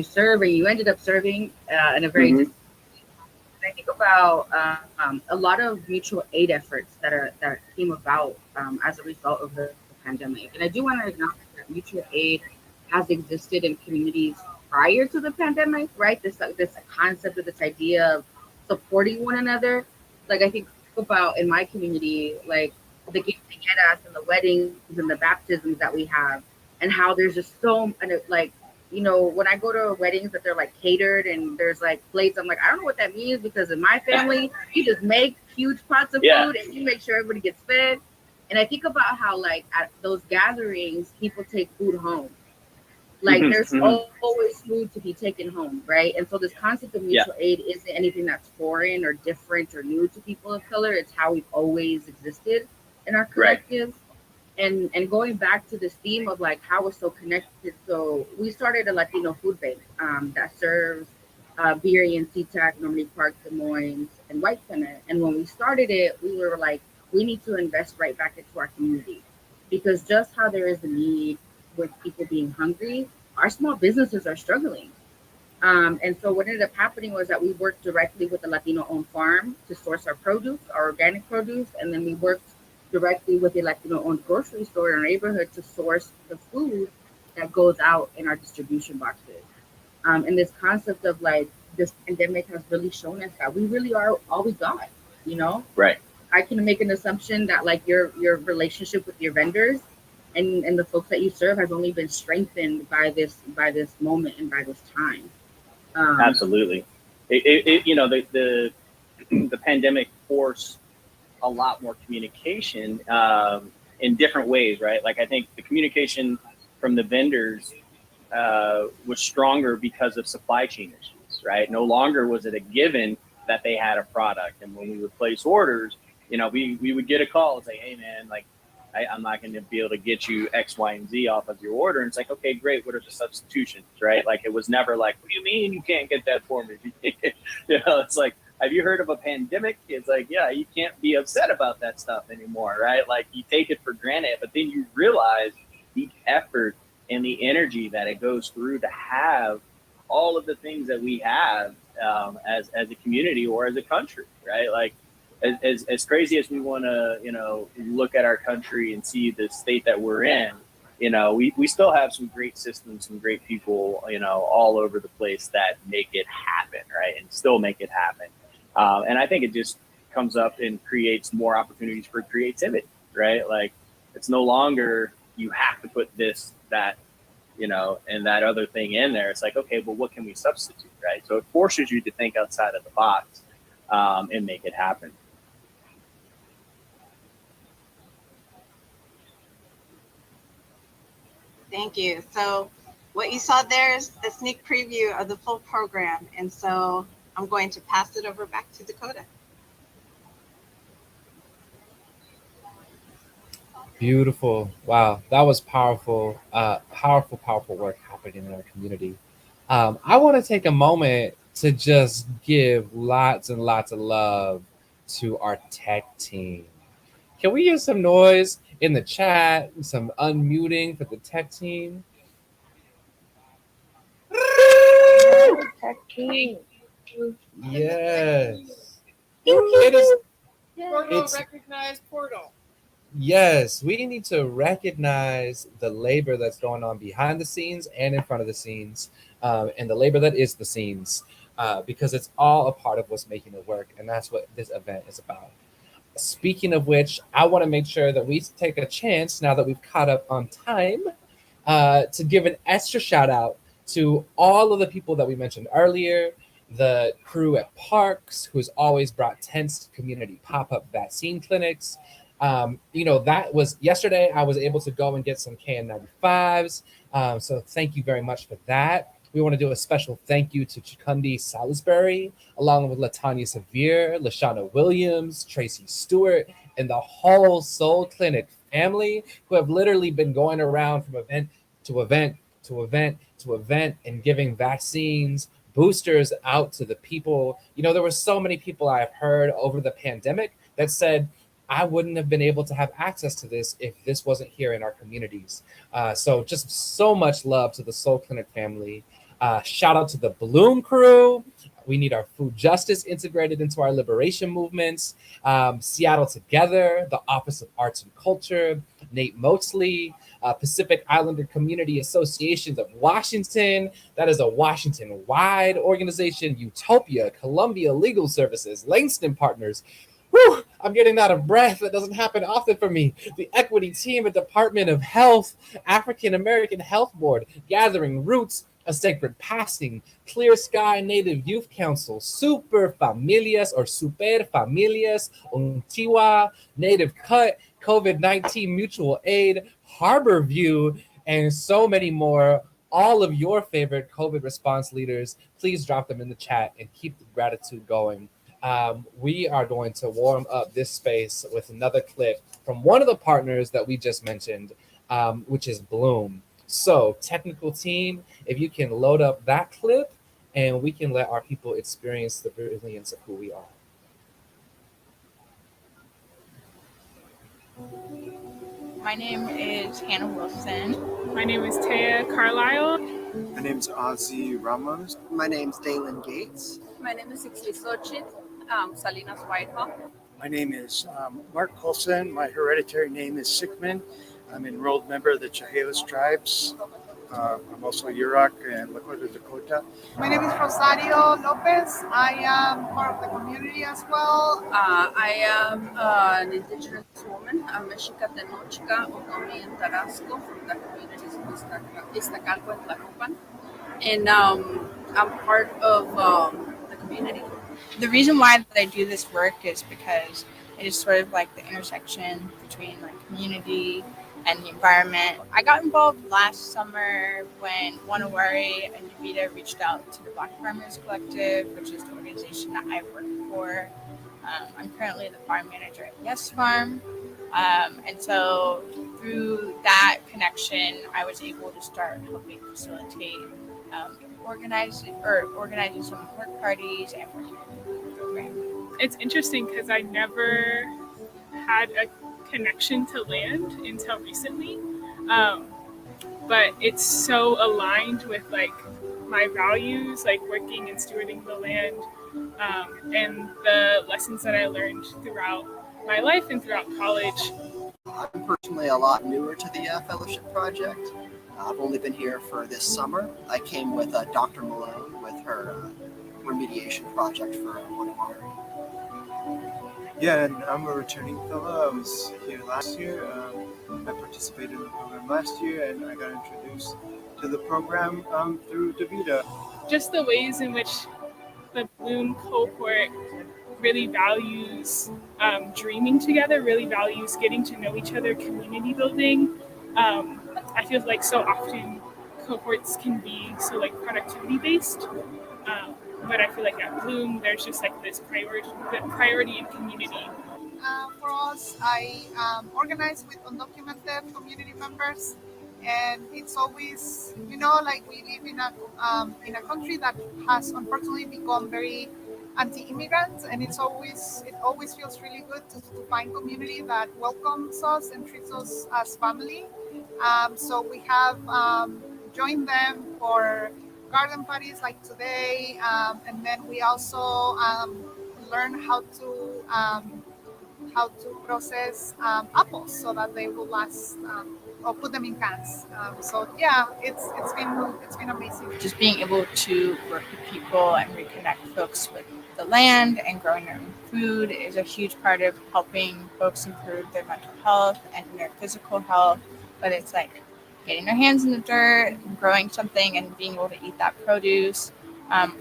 Speaker 10: serve, and you ended up serving in a very. And I think about a lot of mutual aid efforts that came about as a result of the pandemic. And I do want to acknowledge that mutual aid has existed in communities prior to the pandemic, right? This concept of this idea of supporting one another. Like I think about in my community, like the quinceañeras and the weddings and the baptisms that we have, and how there's just so, and like, when I go to weddings that they're like catered and there's like plates, I'm like, I don't know what that means, because in my family, you just make huge pots of food and you make sure everybody gets fed. And I think about how like at those gatherings, people take food home. Like there's always food to be taken home, right? And so this concept of mutual aid isn't anything that's foreign or different or new to people of color. It's how we've always existed in our collectives. And going back to this theme of like how we're so connected. So we started a Latino food bank that serves Beery and SeaTac, Normandy Park, Des Moines, and White Center. And when we started it, we were like, we need to invest right back into our community, because just how there is a need with people being hungry, our small businesses are struggling. And so what ended up happening was that we worked directly with the Latino-owned farm to source our produce, our organic produce, and then we worked directly with the Latino-owned grocery store in our neighborhood to source the food that goes out in our distribution boxes. And this concept of like this pandemic has really shown us that we really are all we got,
Speaker 9: Right.
Speaker 10: I can make an assumption that like your relationship with your vendors and the folks that you serve has only been strengthened by this moment and by this time.
Speaker 9: Absolutely. The pandemic forced a lot more communication in different ways, right? Like I think the communication from the vendors was stronger because of supply chain issues, right? No longer was it a given that they had a product. And when we would place orders, we would get a call and say, hey man, like I'm not going to be able to get you X, Y, and Z off of your order. And it's like, okay, great. What are the substitutions, right? Like it was never like, what do you mean you can't get that for me? It's like, have you heard of a pandemic? It's like, yeah, you can't be upset about that stuff anymore, right? Like you take it for granted, but then you realize the effort and the energy that it goes through to have all of the things that we have as a community or as a country, right? Like as crazy as we want to, look at our country and see the state that we're in, we still have some great systems, some great people, all over the place that make it happen, right? And still make it happen. And I think it just comes up and creates more opportunities for creativity, right? Like it's no longer you have to put this, that, and that other thing in there. It's like, okay, but what can we substitute, right? So it forces you to think outside of the box and make it happen.
Speaker 4: Thank you. So what you saw there is a sneak preview of the full program. And so I'm going to pass it over back to Dakota.
Speaker 6: Beautiful. Wow, that was powerful. Powerful work happening in our community. I want to take a moment to just give lots and lots of love to our tech team. Can we use some noise in the chat, some unmuting for the tech team?
Speaker 5: Tech team.
Speaker 6: Yes.
Speaker 1: Portal, recognize portal.
Speaker 6: Yes, we need to recognize the labor that's going on behind the scenes and in front of the scenes, and the labor that is the scenes, because it's all a part of what's making it work, and that's what this event is about. Speaking of which, I want to make sure that we take a chance, now that we've caught up on time, to give an extra shout out to all of the people that we mentioned earlier, the crew at Parks, who's always brought tents to community pop-up vaccine clinics. That was yesterday. I was able to go and get some KN95s. So thank you very much for that. We want to do a special thank you to Chikundi Salisbury, along with Latanya Severe, Lashana Williams, Tracy Stewart, and the whole Soul Clinic family, who have literally been going around from event to event to event to event and giving vaccines, boosters out to the people. There were so many people I've heard over the pandemic that said, I wouldn't have been able to have access to this if this wasn't here in our communities. So just so much love to the Soul Clinic family. Shout out to the Bloom crew. We need our food justice integrated into our liberation movements. Seattle Together, the Office of Arts and Culture, Nate Mosley, Pacific Islander Community Associations of Washington. That is a Washington-wide organization. Utopia, Columbia Legal Services, Langston Partners. Whew, I'm getting out of breath. That doesn't happen often for me. The Equity Team at Department of Health, African American Health Board, Gathering Roots, A Sacred Passing, Clear Sky Native Youth Council, Super Familias, Untiwa, Native Cut, COVID-19 Mutual Aid, Harbor View, and so many more. All of your favorite COVID response leaders, please drop them in the chat and keep the gratitude going. We are going to warm up this space with another clip from one of the partners that we just mentioned, which is Bloom. So, technical team, if you can load up that clip, and we can let our people experience the brilliance of who we are.
Speaker 11: My name is Hannah Wilson.
Speaker 12: My name is Taya Carlisle.
Speaker 23: My name is Ozzy Ramos. My name is Dalen Gates.
Speaker 11: My name is Ixlisochit Salinas Whitehall.
Speaker 24: My name is Mark Colson. My hereditary name is Sickman. I'm an enrolled member of the Chehalis tribes. I'm also Yurok and Lakota, Dakota.
Speaker 25: My name is Rosario Lopez. I am part of the community as well.
Speaker 11: I am an indigenous woman. I'm Mexica Tenochca, Otomi, and Tarasco from the communities of Iztacalco and Tlacopan. And I'm part of the community. The reason why I do this work is because it is sort of like the intersection between like community and the environment. I got involved last summer when Wanawari and Davida reached out to the Black Farmers Collective, which is the organization that I work for. I'm currently the farm manager at Yes Farm. And so through that connection, I was able to start helping facilitate organizing some work parties and working with
Speaker 12: It's interesting because I never had a connection to land until recently. But it's so aligned with like my values, like working and stewarding the land, and the lessons that I learned throughout my life and throughout college.
Speaker 13: I'm personally a lot newer to the fellowship project. I've only been here for this summer. I came with Dr. Malone with her remediation project for Monterey.
Speaker 14: Yeah, and I'm a returning fellow. I was here last year. I participated in the program last year, and I got introduced to the program through Davida.
Speaker 12: Just the ways in which the Bloom cohort really values dreaming together, really values getting to know each other, community building. I feel like so often cohorts can be so like productivity based. But I feel like at Bloom, there's just like this priority in community.
Speaker 25: For us, I organize with undocumented community members, and it's always, like we live in a country that has unfortunately become very anti-immigrant, and it always feels really good to find community that welcomes us and treats us as family. So we have joined them for garden parties like today, and then we also learn how to process apples so that they will last, or put them in cans. So yeah, it's been amazing.
Speaker 15: Just being able to work with people and reconnect folks with the land and growing their own food is a huge part of helping folks improve their mental health and their physical health. But it's like getting their hands in the dirt, growing something and being able to eat that produce,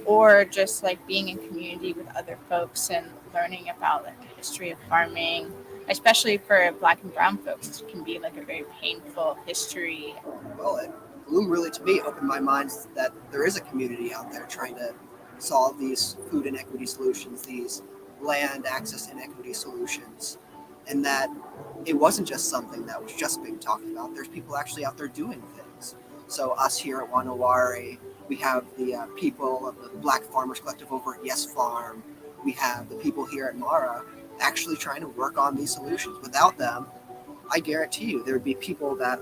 Speaker 15: or just like being in community with other folks and learning about like the history of farming, especially for Black and Brown folks. It can be like a very painful history.
Speaker 13: Well, Bloom really, to me, opened my mind that there is a community out there trying to solve these food inequity solutions, these land access inequity solutions, and that it wasn't just something that was just being talked about. There's people actually out there doing things. So us here at Wanawari, we have the people of the Black Farmers Collective over at Yes Farm. We have the people here at Mara actually trying to work on these solutions. Without them, I guarantee you there would be people that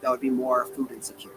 Speaker 13: would be more food insecure.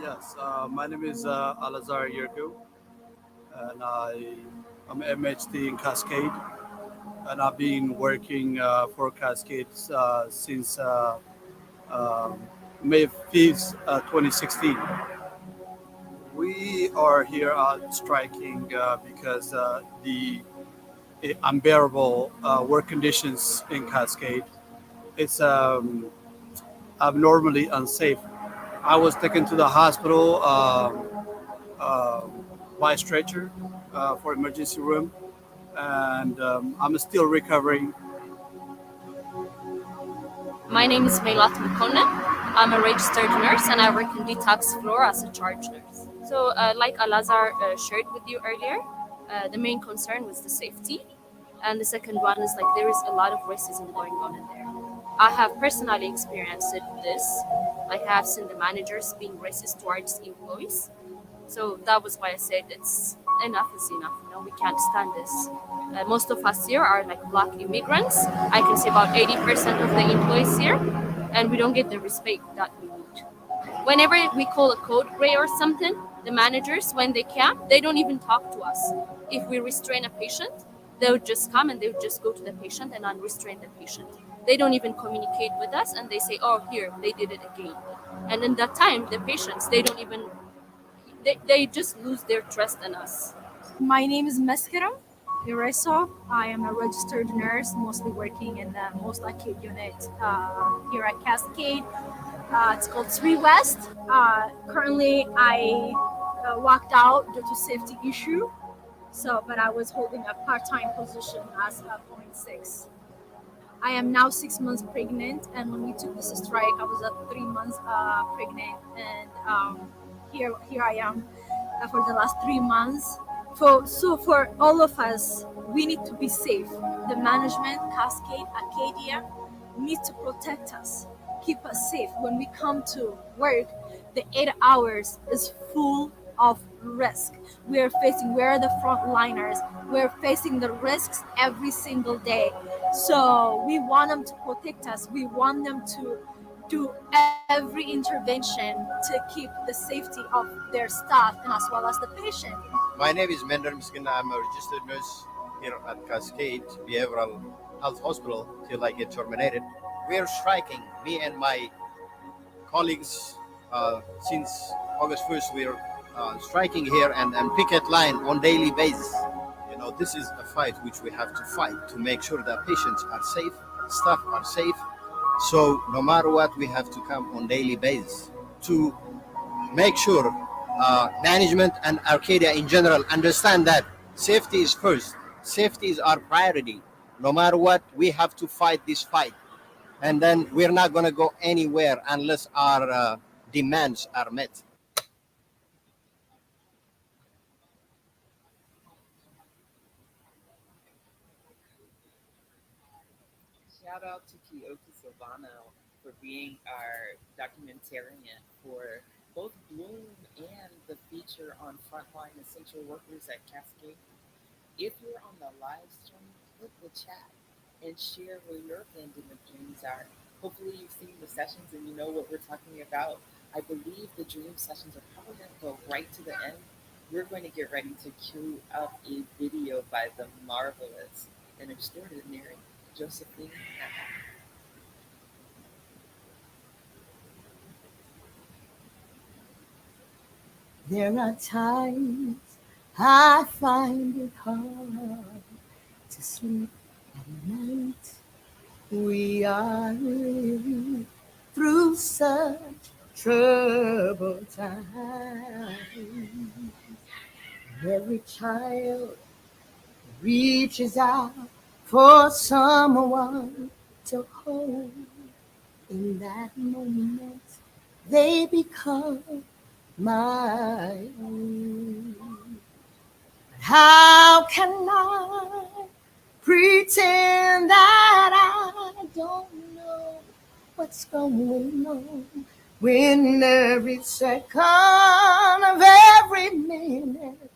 Speaker 16: Yes, my name is Alazar Yergu, and I'm an MHD in Cascade, and I've been working for Cascade since May 5th, 2016. We are here striking because the unbearable work conditions in Cascade. It's abnormally unsafe. I was taken to the hospital by stretcher for emergency room, and I'm still recovering.
Speaker 7: My name is Meilat Mukone. I'm a registered nurse and I work in detox floor as a charge nurse. So like Alazar shared with you earlier, the main concern was the safety. And the second one is like there is a lot of racism going on in there. I have personally experienced this. I have seen the managers being racist towards employees. So that was why I said it's enough is enough. You know, we can't stand this. Most of us here are like Black immigrants. I can say about 80% of the employees here, and we don't get the respect that we need. Whenever we call a code gray or something, the managers, when they come, they don't even talk to us. If we restrain a patient, they would just come and they would just go to the patient and unrestrain the patient. They don't even communicate with us, and they say, "Oh, here they did it again." And in that time, the patients they don't even they just lose their trust in us.
Speaker 17: My name is Meskira Ireso. I am a registered nurse, mostly working in the most acute unit here at Cascade. It's called 3 West. Currently, I walked out due to safety issue. But I was holding a part-time position as a 0.6. I am now 6 months pregnant, and when we took this strike, I was at 3 months pregnant, and here I am for the last 3 months. So for all of us, we need to be safe. The management, Cascade, Acadia, need to protect us, keep us safe. When we come to work, the 8 hours is full of risk. We are the frontliners. We're facing the risks every single day. So we want them to protect us. We want them to do every intervention to keep the safety of their staff and as well as the patient.
Speaker 18: My name is Mender Miskina. I'm a registered nurse here at Cascade Behavioral Health Hospital till I get terminated. We're striking, me and my colleagues, since August 1st. We're striking here and picket line on daily basis. You know, this is a fight which we have to fight to make sure that patients are safe, staff are safe. So no matter what, we have to come on daily basis to make sure management and Arcadia in general understand that safety is first. Safety is our priority. No matter what, we have to fight this fight. And then we're not going to go anywhere unless our demands are met.
Speaker 1: Shout out to Kyoto Silvano for being our documentarian for both Bloom and the feature on frontline essential workers at Cascade. If you're on the live stream, click the chat and share where your pandemic dreams are. Hopefully you've seen the sessions and you know what we're talking about. I believe the dream sessions are probably going to go right to the end. We're going to get ready to cue up a video by the marvelous and extraordinary Josephine.
Speaker 20: There are times I find it hard to sleep at night. We are living through such troubled times. Every child reaches out for someone to hold. In that moment, they become my own. How can I pretend that I don't know what's going on when every second of every minute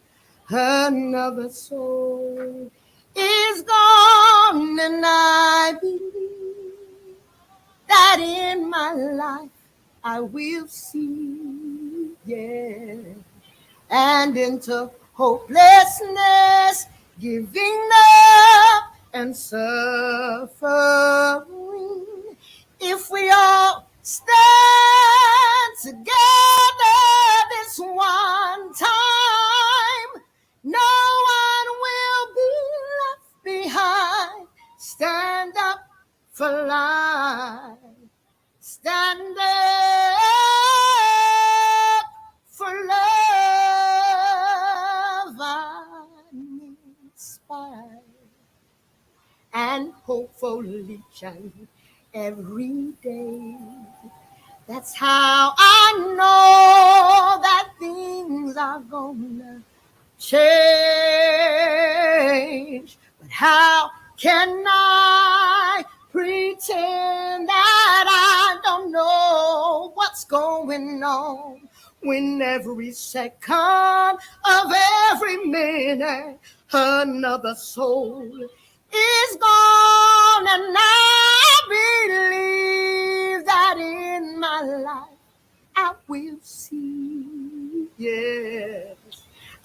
Speaker 20: another soul is gone, and I believe that in my life I will see, yeah, and into hopelessness, giving up and suffering. If we all stand together this one stand up for love. I'm inspired and hopefully shine every day. That's how I know that things are gonna change. But how can I pretend that I don't know what's going on when every second of every minute another soul is gone? And I believe that in my life I will see, yes,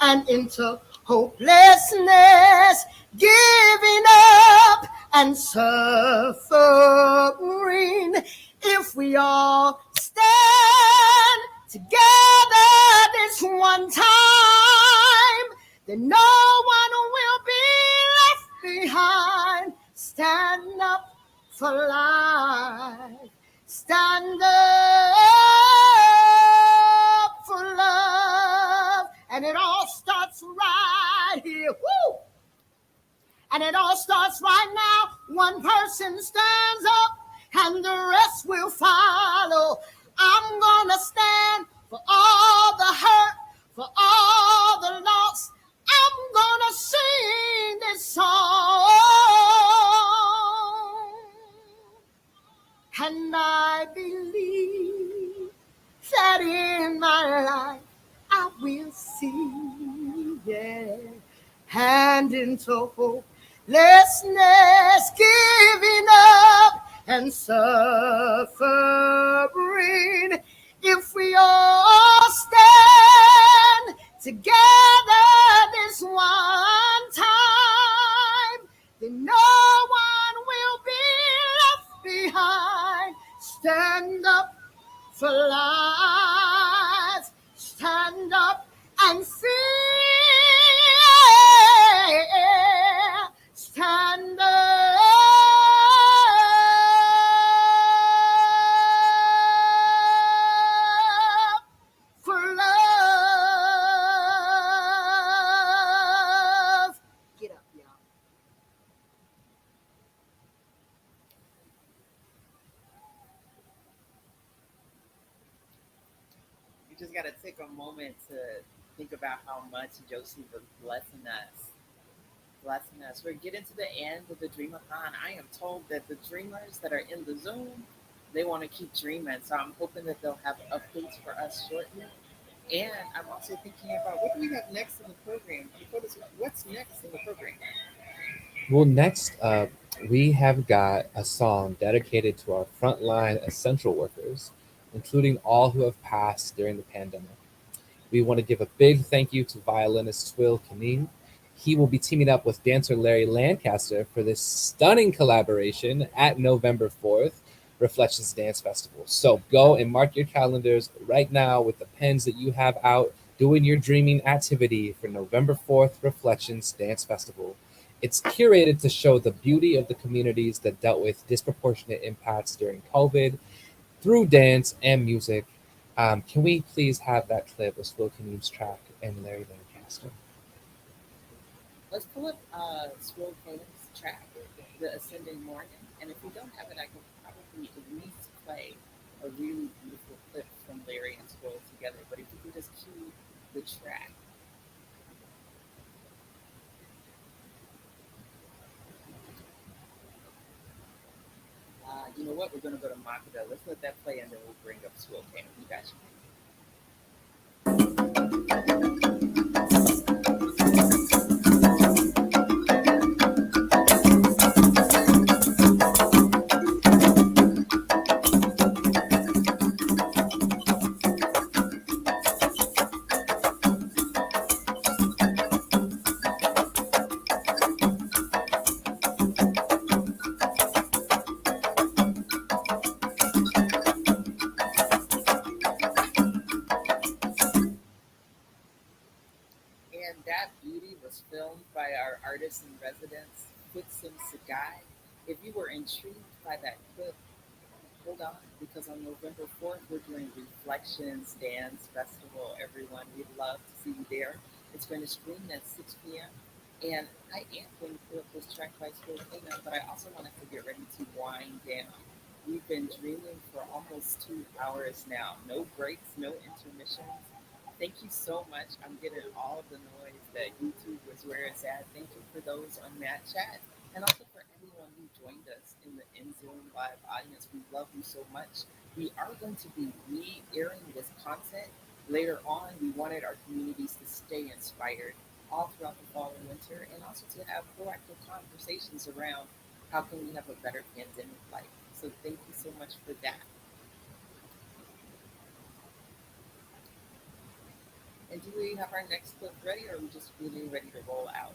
Speaker 20: and into hopelessness, giving up and suffering. If we all stand together this one time, then no one will be left behind. Stand up for life. Stand up for love. And it all starts right here. Woo! And it all starts right now. One person stands up and the rest will follow. I'm gonna stand for all the hurt, for all the loss. I'm gonna sing this song. And I believe that in my life I will see, yeah, hand into hopelessness, giving up and suffering. If we all stand together this one time, then no one will be left behind. Stand up for life. Stand up and fear. Stand up for love. Get up, y'all.
Speaker 1: You just got to take a moment to think about how much Josie was blessing us. Blessing us. We're getting to the end of the Dreamathon. I am told that the dreamers that are in the Zoom, they want to keep dreaming. So I'm hoping that they'll have updates for us shortly. And I'm also thinking about what do we have next in the program? What's next in the program?
Speaker 6: Well, next up, we have got a song dedicated to our frontline essential workers, including all who have passed during the pandemic. We want to give a big thank you to violinist Twill Kaneem. He will be teaming up with dancer Larry Lancaster for this stunning collaboration at November 4th, Reflections Dance Festival. So go and mark your calendars right now with the pens that you have out, doing your dreaming activity for November 4th, Reflections Dance Festival. It's curated to show the beauty of the communities that dealt with disproportionate impacts during COVID through dance and music. Can we please have that clip of Will Kaneem's track and Larry Lancaster?
Speaker 1: Let's pull up Swirl Kaneem's track, The Ascending Morning. And if we don't have it, I can probably at least play a really beautiful clip from Larry and Swirl together. But if you can just cue the track. You know what? We're going to go to Makeda. Let's let that play and then we'll bring up Swirl Kaneem. You guys. And that beauty was filmed by our artist in residence, Quitsim Sagai. If you were intrigued by that clip, go hold on, because on November 4th, we're doing Reflections Dance Festival, everyone. We'd love to see you there. It's going to screen at 6 p.m. And I am going to put up this track by Filipino, but I also want us to get ready to wind down. We've been dreaming for almost 2 hours now. No breaks, no intermissions. Thank you so much. I'm getting all of the noise that YouTube was where it's at. Thank you for those on that chat. And also for everyone who joined us in the in Zoom live audience. We love you so much. We are going to be re-airing this content later on. We wanted our communities to stay inspired all throughout the fall and winter, and also to have proactive conversations around how can we have a better pandemic life. So thank you so much for that. And do we have our next clip ready, or are we just really ready to roll out?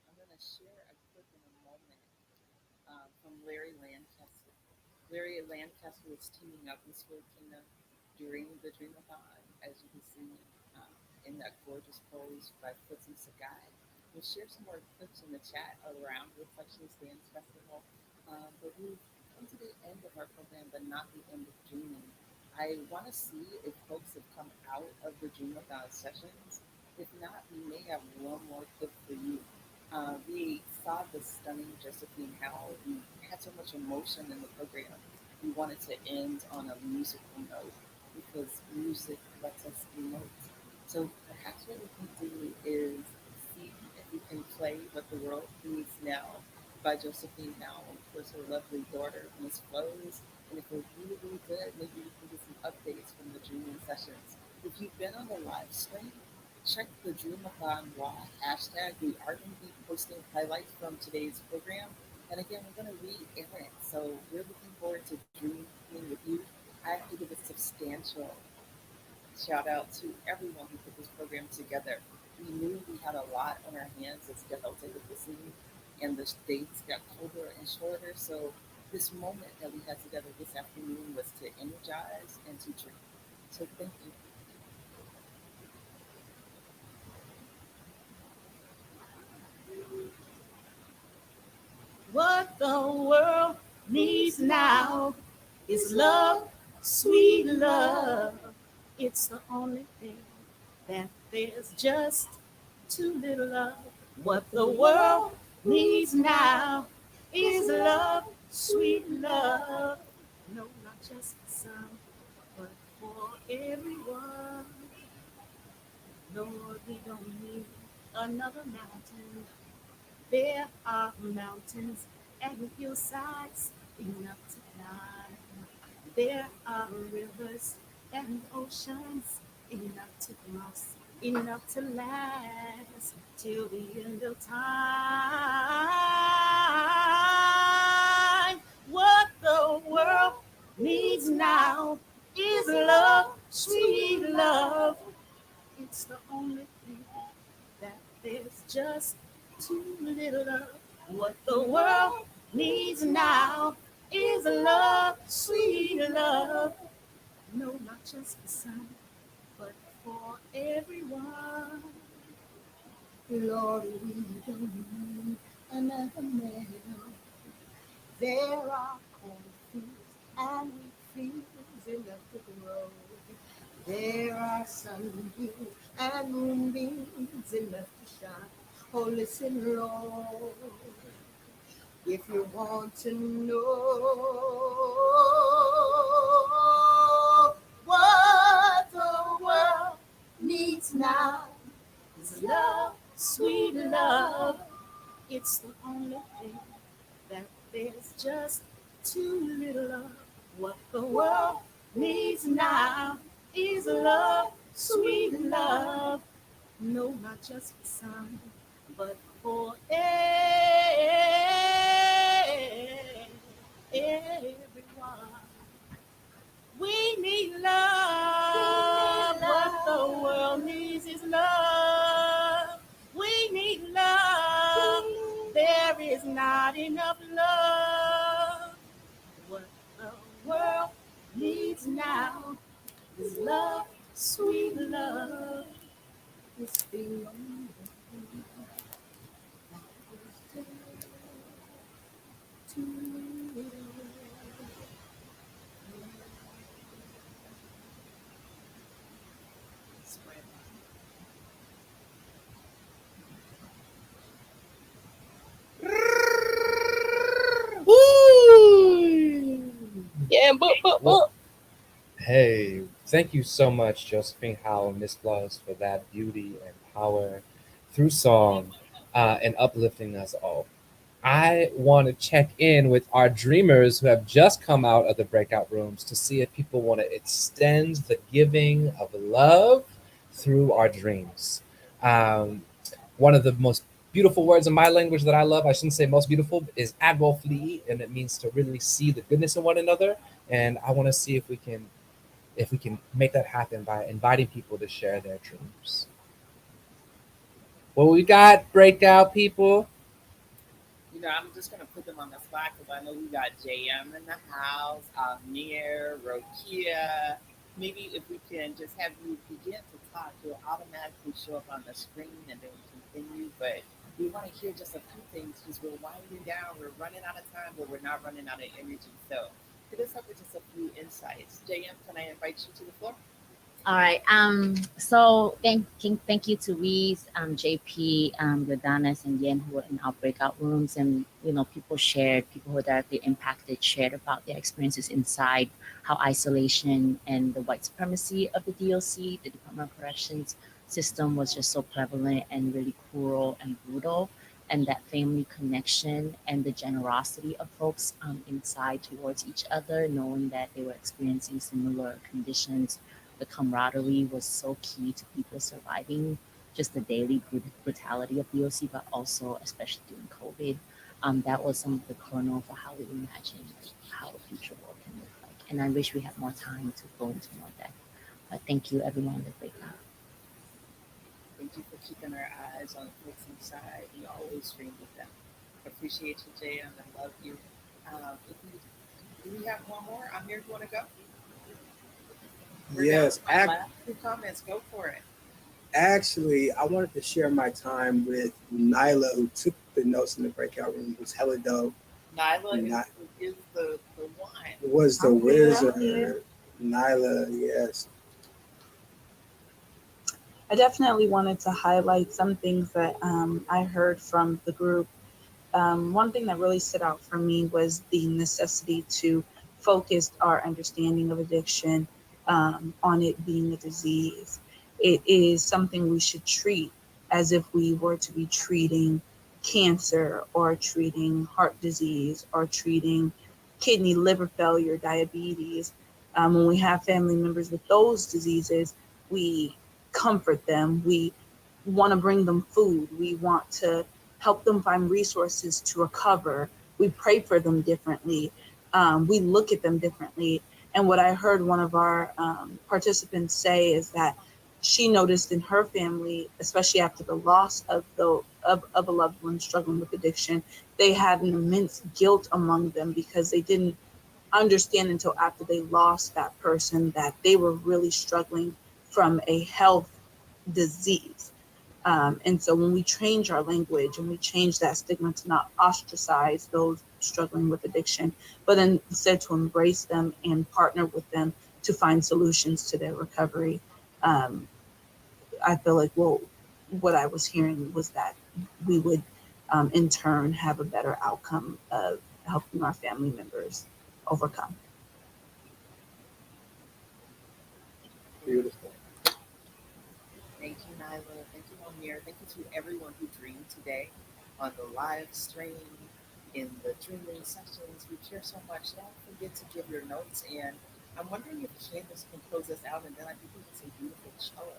Speaker 1: I'm going to share a clip in a moment from Larry Lancaster. Larry Lancaster was teaming up with Filipino during the Dreamathon, as you can see in that gorgeous pose by Footsy Sagai. We'll share some more clips in the chat around Reflections Dance Festival. But we've come to the end of our program, but not the end of dreaming. I want to see if folks have come out of the Dreamathon sessions. If not, we may have one more clip for you. We saw the stunning Josephine Howell. We had so much emotion in the program. We wanted to end on a musical note because music lets us emote. So perhaps what we can do is see if we can play What the World Needs Now by Josephine Howell. Of course, her lovely daughter, Miss Flows. And if we're really, really good, maybe we can get some updates from the dreaming sessions. If you've been on the live stream, check the Dreamathon Raw hashtag. We are going to be posting highlights from today's program. And again, we're going to re-air it. So we're looking forward to dreaming with you. I have to give a substantial shout out to everyone who put this program together. We knew we had a lot on our hands as Delta hit the scene, and the dates got colder and shorter. So this moment that we had together this afternoon was to energize and to dream. So thank you.
Speaker 2: What the world needs now is love, sweet love. It's the only thing that there's just too little of. What the world needs now is love, sweet love. No, not just for some, but for everyone. Lord, we don't need another mountain. There are mountains and hillsides enough to climb. There are rivers and oceans enough to cross, enough to last till the end of time. What the world needs now is love, sweet love. It's the only thing that there's just too little love. What the world needs now is love, sweet love. No, not just for some, but for everyone. Lord, we don't need another man. There are cornfields and wheat fields enough to grow. There are sunbeams and moonbeams enough to shine. Oh, listen, Lord, if you want to know what the world needs now is love, sweet love. It's the only thing that there's just too little of. What the world needs now is love, sweet love. No, not just for some, but for everyone. We need love. What the world needs is love. We need love. There is not enough love. What the world needs now is love, sweet love. It's the only thing that is to
Speaker 7: Yeah, but.
Speaker 6: Hey, thank you so much, Josephine Howell and Miss Plus, for that beauty and power through song and uplifting us all. I want to check in with our dreamers who have just come out of the breakout rooms to see if people want to extend the giving of love through our dreams. One of the most beautiful words in my language that I love, I shouldn't say most beautiful, is advofli, and it means to really see the goodness in one another. And I want to see if we can make that happen by inviting people to share their dreams. Well, we got breakout people.
Speaker 1: I'm just gonna put them on the spot because I know we got JM in the house, Amir, Rokia. Maybe if we can just have you begin to talk, you'll automatically show up on the screen and then we continue. But we want to hear just a few things because we're winding down, we're running out of time, but we're not running out of energy. So hit us up with just a few insights. JM, can I invite you to the floor?
Speaker 3: All right. So thank you to Reese, JP, Yodanis, and Yen who were in our breakout rooms, and people who were directly impacted shared about their experiences inside, how isolation and the white supremacy of the DOC, the Department of Corrections system, was just so prevalent and really cruel and brutal, and that family connection and the generosity of folks inside towards each other, knowing that they were experiencing similar conditions. The camaraderie was so key to people surviving just the daily brutality of DOC, but also, especially during COVID, that was some of the kernel for how we imagine how a future world can look like. And I wish we had more time to go into more depth. But thank you, everyone, that breakout.
Speaker 1: Thank you for keeping our eyes on the folks inside. We always stream with them. Appreciate you, JM, and love you. Do we have one more? Amir, you want to go?
Speaker 8: Yes.
Speaker 1: Few comments. Go for it.
Speaker 8: Actually, I wanted to share my time with Nyla, who took the notes in the breakout room. It was hella dope.
Speaker 1: Nyla is the one.
Speaker 8: Was the wizard. Nyla, yes.
Speaker 19: I definitely wanted to highlight some things that I heard from the group. One thing that really stood out for me was the necessity to focus our understanding of addiction on it being a disease. It is something we should treat as if we were to be treating cancer or treating heart disease or treating kidney, liver failure, diabetes. When we have family members with those diseases, we comfort them. We want to bring them food. We want to help them find resources to recover. We pray for them differently. We look at them differently. And what I heard one of our participants say is that she noticed in her family, especially after the loss of a loved one struggling with addiction, they had an immense guilt among them because they didn't understand until after they lost that person that they were really struggling from a health disease. And so when we change our language and we change that stigma to not ostracize those struggling with addiction, but instead to embrace them and partner with them to find solutions to their recovery, I feel like, well, what I was hearing was that we would in turn have a better outcome of helping our family members overcome.
Speaker 1: Beautiful. Thank you, Nyla. Thank you, Amir. Thank you to everyone who dreamed today on the live stream, in the dreaming sessions. We care so much. Don't forget to give your notes. And I'm wondering if Candace can close us out, and then I think we can say beautiful cello.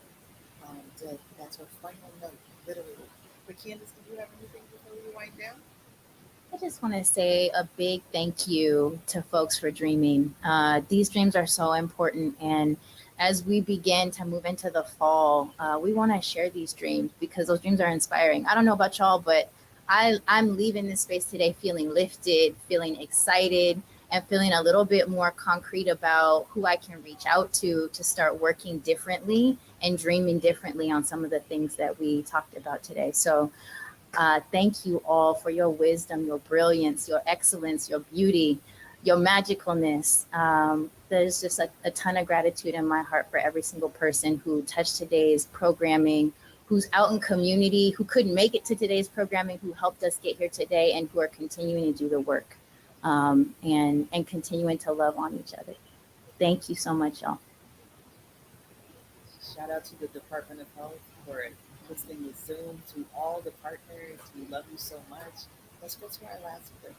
Speaker 1: That's her final note, literally. But Candace, do you have anything before we wind down?
Speaker 3: I just want to say a big thank you to folks for dreaming. These dreams are so important. And as we begin to move into the fall, we want to share these dreams because those dreams are inspiring. I don't know about y'all, but I'm leaving this space today feeling lifted, feeling excited, and feeling a little bit more concrete about who I can reach out to start working differently and dreaming differently on some of the things that we talked about today. So thank you all for your wisdom, your brilliance, your excellence, your beauty, your magicalness. There's just a ton of gratitude in my heart for every single person who touched today's programming, who's out in community, who couldn't make it to today's programming, who helped us get here today, and who are continuing to do the work and continuing to love on each other. Thank you so much, y'all.
Speaker 1: Shout out to the Department of Health for hosting the Zoom, to all the partners. We love you so much. Let's go to our last break.